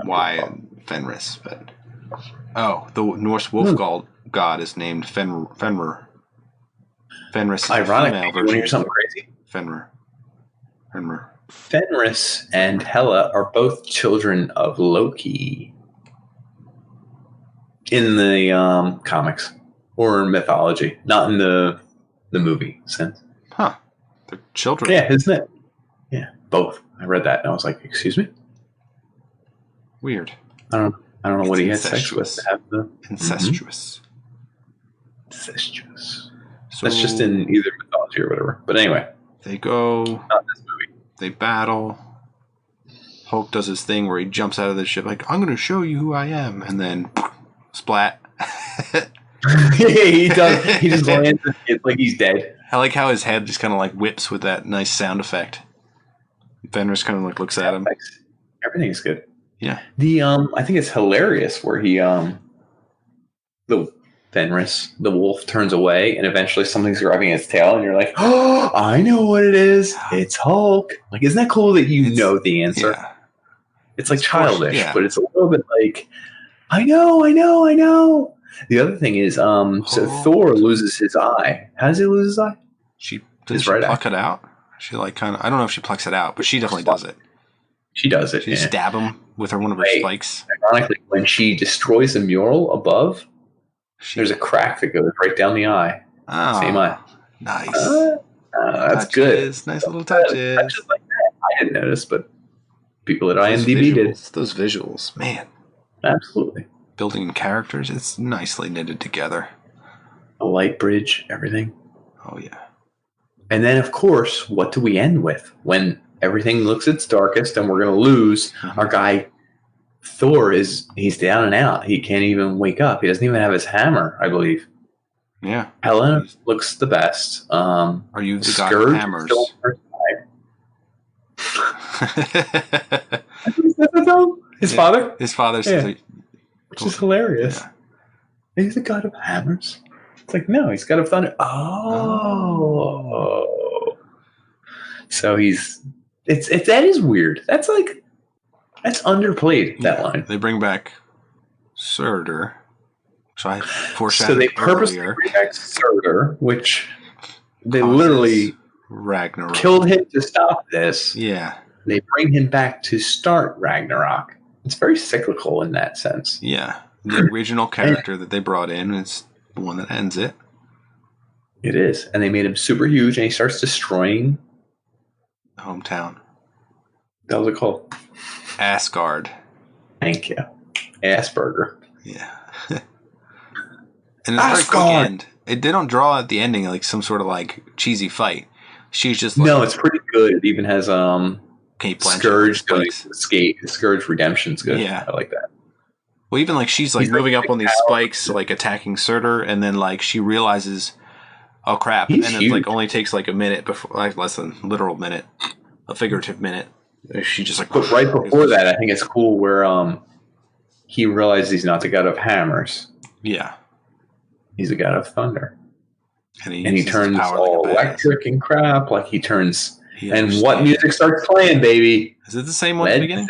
why Fenris, but the Norse wolf god is named Fenrir. Fenris. Ironically, you want to hear something crazy? Fenrir. Fenris and Hela are both children of Loki in the comics or mythology, not in the movie sense. Huh? They're children. Yeah, isn't it? Yeah, both. I read that and I was like, "Excuse me." Weird. I don't know what he had sex with. Incestuous. Incestuous. So that's just in either mythology or whatever. But anyway, they go. Not this movie. They battle. Hulk does his thing where he jumps out of the ship like, I'm going to show you who I am. And then, splat. He does. He just lands like he's dead. I like how his head just kind of like whips with that nice sound effect. Fenris kind of like looks at him. Everything's good. Yeah. I think it's hilarious where he the Fenris, the wolf, turns away and eventually something's grabbing its tail and you're like, oh, I know what it is. It's Hulk. Like, isn't that cool that you know the answer? Yeah. It's like childish, but it's a little bit like, I know. The other thing is, so Thor loses his eye. How does he lose his eye? She pluck it out? She like kind of, I don't know if she plucks it out, but she definitely does it. She does it. She stab him with one of her spikes. Ironically, when she destroys the mural above, there's a crack that goes right down the eye. Oh, same eye. Nice. That's good. Nice little touches. Touches like that. I didn't notice, but people at IMDb did. Those visuals, man. Absolutely. building and characters, it's nicely knitted together. A light bridge, everything. Oh, yeah. And then, of course, what do we end with? When everything looks its darkest and we're going to lose, our guy Thor he's down and out. He can't even wake up. He doesn't even have his hammer, I believe. Yeah. Hela looks the best. Are you the god of hammers? His father? His father says which is hilarious. Yeah. He's the god of hammers. It's like, no, he's god of thunder. Oh. So that is weird. That's underplayed, that line. They bring back Serdar, which I foreshadowed. So they purposely bring back Serdar, which they literally Ragnorok. Killed him to stop this. Yeah. They bring him back to start Ragnarok. It's very cyclical in that sense. Yeah. The original character that they brought in is the one that ends it. It is. And they made him super huge, and he starts destroying the hometown. That was it called? Asgard. Thank you. Asperger. Yeah. And it's a very quick end. They don't draw at the ending like some sort of like cheesy fight. She's just like, no, it's pretty good. It even has Scourge skate. Scourge Redemption's good. Yeah. I like that. Well, even like she's like moving up on these spikes, like attacking Serdar, and then like she realizes, oh crap, and it like only takes like a minute before, like less than literal minute, a figurative minute. She just like. But right before that, I think it's cool where he realizes he's not the god of hammers. Yeah. He's a god of thunder. And he turns all electric and crap. Like he turns. And understands. What music starts playing, baby? Is it the same one at the beginning?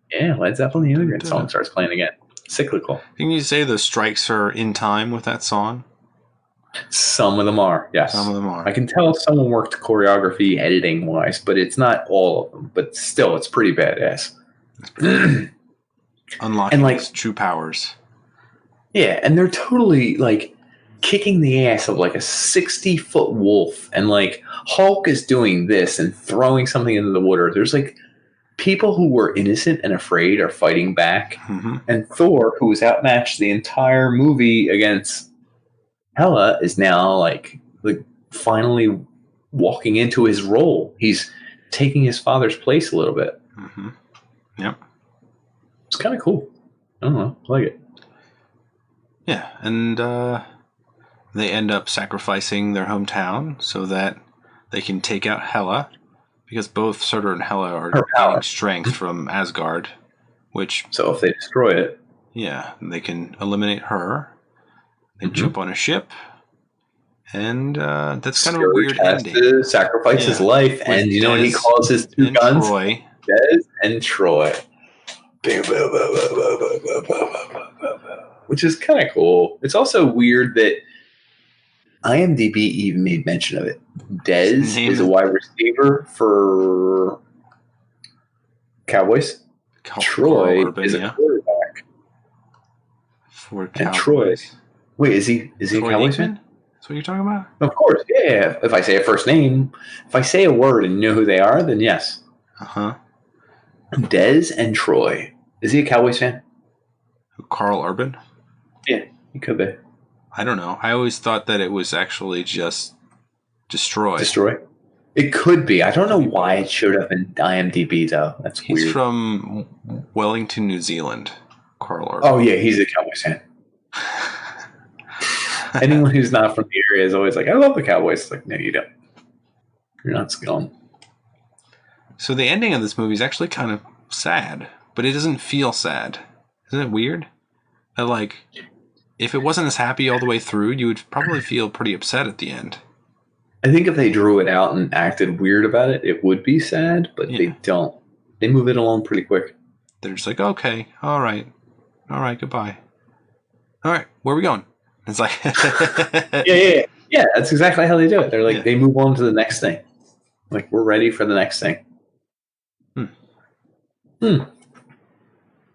Yeah, Led Zeppelin, the immigrant song starts playing again. Cyclical. Can you say the strikes are in time with that song? Some of them are, yes. Some of them are. I can tell someone worked choreography, editing-wise, but it's not all of them. But still, it's pretty badass. It's pretty unlocking his true powers. Yeah, and they're totally, like, kicking the ass of, like, a 60-foot wolf. And, like, Hulk is doing this and throwing something into the water. There's, like, people who were innocent and afraid are fighting back. Mm-hmm. And Thor, who was outmatched the entire movie against Hela, is now like finally walking into his role. He's taking his father's place a little bit. Mm-hmm. Yep. It's kind of cool. I don't know. I like it. Yeah, and they end up sacrificing their hometown so that they can take out Hela. Because both Serdar and Hela are gaining strength from Asgard, so if they destroy it, yeah, they can eliminate her. They jump on a ship, and that's kind of a weird ending. To sacrifice his life, and you know what he calls his two guns? Troy. Des and Troy, which is kind of cool. It's also weird that IMDb even made mention of it. Dez is a wide receiver for Cowboys. Troy is a quarterback for Cowboys. And Troy. Wait, is he a Cowboys fan? That's what you're talking about? Of course, yeah. If I say a first name, if I say a word and you know who they are, then yes. Uh-huh. Dez and Troy. Is he a Cowboys fan? Carl Urban? Yeah, he could be. I don't know. I always thought that it was actually just Destroy. It could be. I don't know why it showed up in IMDb, though. That's weird. He's from Wellington, New Zealand. Carl Urban. Oh, yeah. He's a Cowboys fan. Anyone who's not from the area is always like, I love the Cowboys. It's like, no, you don't. You're not skilled. So the ending of this movie is actually kind of sad, but it doesn't feel sad. Isn't it weird? That, like, if it wasn't as happy all the way through, you would probably feel pretty upset at the end. I think if they drew it out and acted weird about it, it would be sad, but they don't. They move it along pretty quick. They're just like, okay, all right, goodbye. All right, where are we going? It's like, yeah. That's exactly how they do it. They're like, they move on to the next thing. Like, we're ready for the next thing.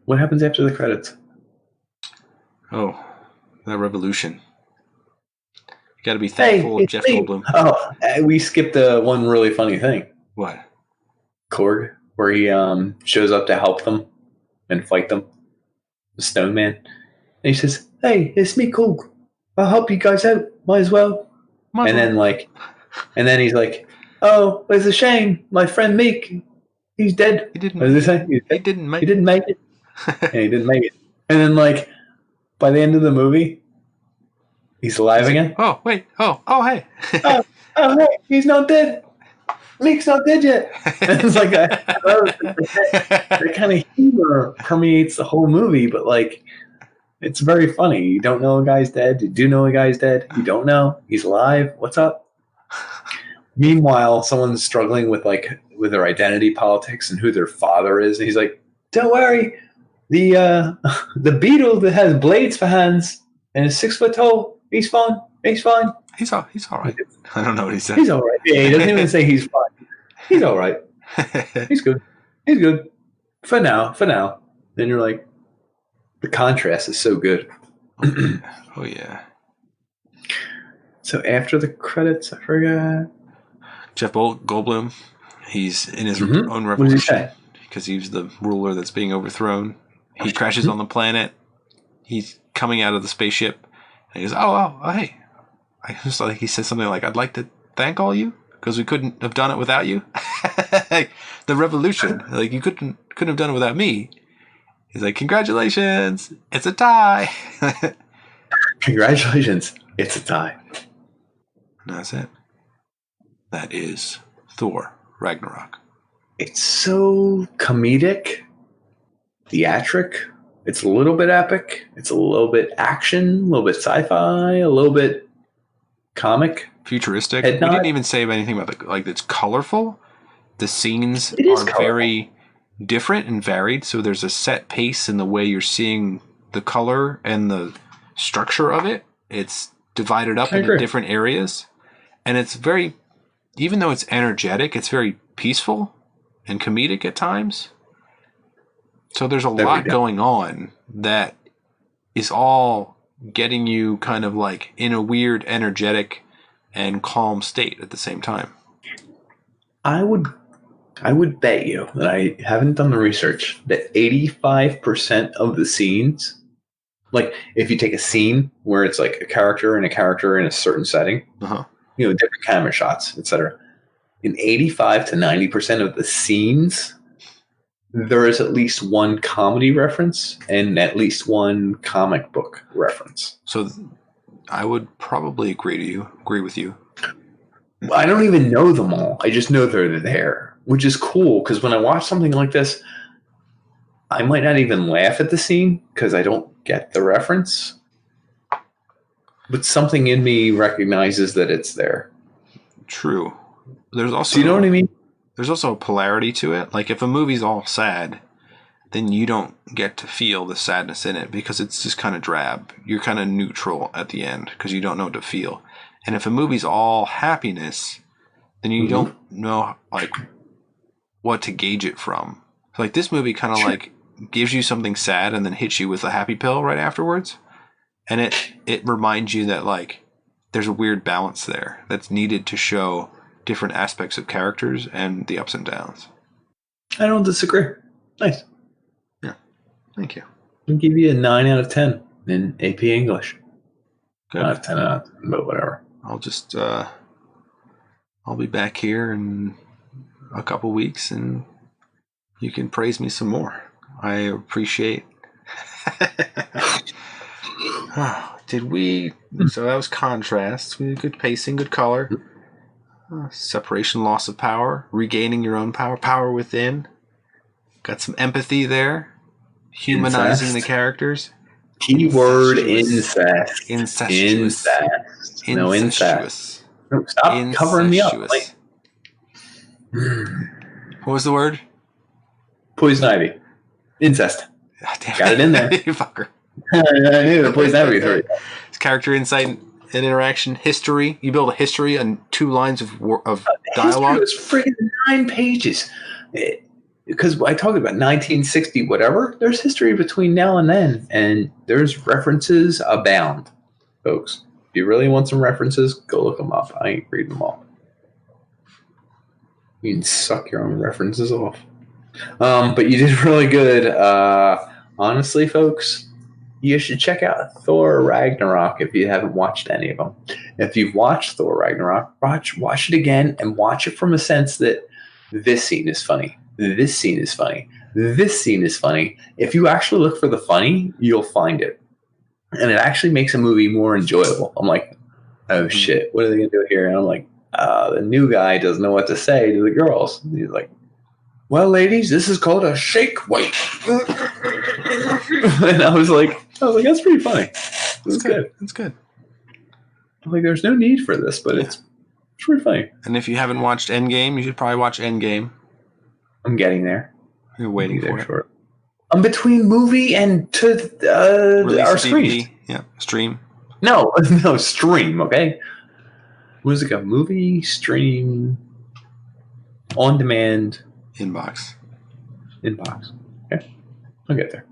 What happens after the credits? Oh, that revolution. You got to be thankful of Jeff Goldblum. Oh, we skipped one really funny thing. What? Korg, where he shows up to help them and fight them. The Stone Man. he says, "Hey, it's me, Cool. I'll help you guys out. Might as well." And then he's like, "Oh, it's a shame. My friend Meek, he's dead." He didn't. What does he say? He didn't make. He didn't make it. Yeah, he didn't make it. And then, like, by the end of the movie, he's alive again. Oh wait. Oh hey. oh hey, he's not dead. Meek's not dead yet. And it's like that kind of humor permeates the whole movie, but like, it's very funny. You don't know a guy's dead. You do know a guy's dead. You don't know he's alive. What's up? Meanwhile, someone's struggling with their identity politics and who their father is, and he's like, "Don't worry, the beetle that has blades for hands and is 6 foot tall. He's fine. He's fine. He's all right." I don't know what he said. He's all right. Yeah, he doesn't even say he's fine. He's all right. He's good. He's good for now. Then you're like, the contrast is so good. Oh yeah. So after the credits, I forgot. Jeff Goldblum, he's in his own revolution. What did he say? Because he's the ruler that's being overthrown. He crashes on the planet. He's coming out of the spaceship, and he goes, "Oh, hey!" I just like he says something like, "I'd like to thank all you because we couldn't have done it without you." The revolution, like you couldn't have done it without me. He's like, "Congratulations, it's a tie." Congratulations, it's a tie. And that's it. That is Thor Ragnarok. It's so comedic, theatric. It's a little bit epic. It's a little bit action, a little bit sci-fi, a little bit comic. Futuristic. We didn't even say anything about it's colorful. The scenes are very different and varied. So there's a set pace in the way you're seeing the color and the structure of it. It's divided up into different areas. And it's very, even though it's energetic, it's very peaceful and comedic at times. So there's a lot going on that is all getting you kind of like in a weird, energetic and calm state at the same time. I would bet you that I haven't done the research that 85% of the scenes, like if you take a scene where it's like a character in a certain setting, different camera shots, etc. In 85 to 90% of the scenes, there is at least one comedy reference and at least one comic book reference. So I would probably agree with you. I don't even know them all. I just know they're there, which is cool because when I watch something like this, I might not even laugh at the scene because I don't get the reference. But something in me recognizes that it's there. True. There's also, do you know what I mean? There's also a polarity to it. Like if a movie's all sad, then you don't get to feel the sadness in it because it's just kind of drab. You're kind of neutral at the end because you don't know what to feel. And if a movie's all happiness, then you don't know like what to gauge it from. So, like this movie kind of like gives you something sad and then hits you with a happy pill right afterwards. And it reminds you that like there's a weird balance there that's needed to show different aspects of characters and the ups and downs. I don't disagree. Nice. Yeah. Thank you. I'll give you a 9 out of 10 in AP English. Good. 9 out of 10 out, but whatever. I'll just I'll be back here in a couple weeks and you can praise me some more. I appreciate. Did we? So that was contrast. We had good pacing, good color. Separation, loss of power, regaining your own power, power within. Got some empathy there. Humanizing the characters. Keyword incest. Incestuous. Incest. No incest. No, stop covering me up. Like, what was the word? Poison ivy. Incest. Oh, got it in there. You fucker. I knew the poison ivy. It's character insight and interaction. History. You build a history on 2 lines of dialogue. It was freaking 9 pages. Because I talked about 1960 whatever. There's history between now and then, and there's references abound, folks. If you really want some references, go look them up. I ain't reading them all. You can suck your own references off. But you did really good. Honestly, folks, you should check out Thor Ragnarok if you haven't watched any of them. If you've watched Thor Ragnarok, watch it again and watch it from a sense that this scene is funny. This scene is funny. This scene is funny. If you actually look for the funny, you'll find it. And it actually makes a movie more enjoyable. I'm like, oh shit, what are they going to do here? And I'm like, the new guy doesn't know what to say to the girls. And he's like, well, ladies, this is called a shake weight. And I was like, that's pretty funny. It's good. It's good. I'm like, there's no need for this, but it's pretty funny. And if you haven't watched Endgame, you should probably watch Endgame. I'm getting there. You're waiting for it. Short. I'm between movie and our stream. Yeah, stream. No, stream, okay? What is it, a movie, stream, on demand? Inbox. Okay, I'll get there.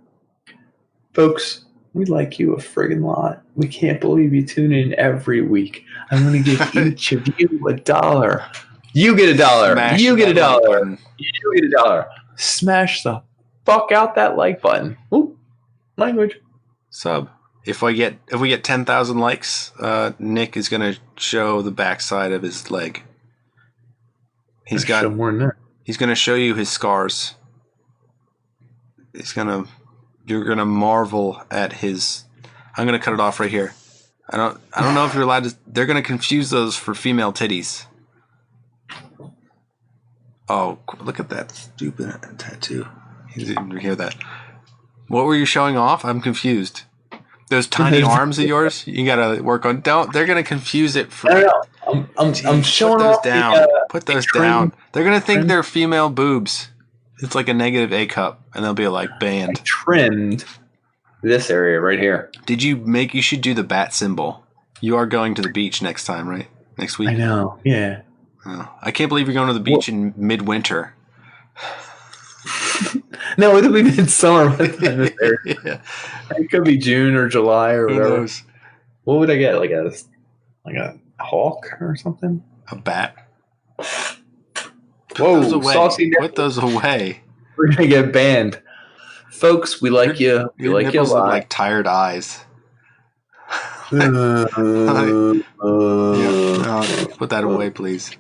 Folks, we like you a friggin' lot. We can't believe you tune in every week. I'm going to give each of you $1. You get $1. You get $1. You get $1. Smash the fuck out that like button. Ooh, language. Sub. If we get 10,000 likes, Nick is going to show the backside of his leg. He's got more than that. He's going to show you his scars. You're going to marvel at his. I'm going to cut it off right here. I don't know if you're allowed to. They're going to confuse those for female titties. Oh, look at that stupid tattoo. You didn't hear that. What were you showing off? I'm confused. Those tiny arms of yours, you gotta work on. They're gonna confuse it for. No. I'm showing put those off down. Put those down. They're gonna think they're female boobs. It's like a negative A cup, and they'll be like banned. I trimmed this area right here. You should do the bat symbol. You are going to the beach next time, right? Next week. I know. Yeah. Oh, I can't believe you're going to the beach in midwinter. No, it'll be midsummer. Yeah. It could be June or July or whatever. Who knows? What would I get? Like a hawk or something? A bat? Whoa, saucy. Put those away. We're gonna get banned, folks. We like you. We like you a lot. Like tired eyes. Put that away, please.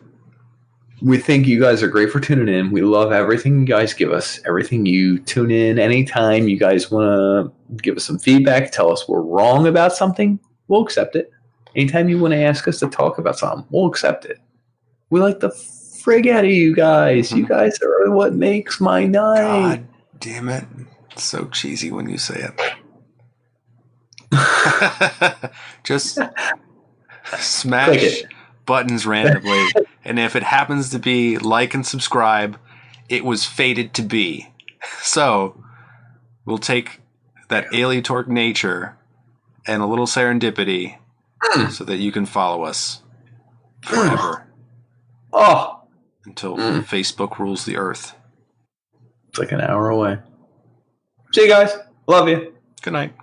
We think you guys are great for tuning in. We love everything you guys give us. Everything you tune in. Anytime you guys want to give us some feedback, tell us we're wrong about something, we'll accept it. Anytime you want to ask us to talk about something, we'll accept it. We like the frig out of you guys. You guys are what makes my night. God damn it. It's so cheesy when you say it. Just smash buttons randomly. And if it happens to be like and subscribe, it was fated to be. So we'll take that aleatoric nature and a little serendipity so that you can follow us forever. Until Facebook rules the earth. It's like an hour away. See you guys. Love you. Good night.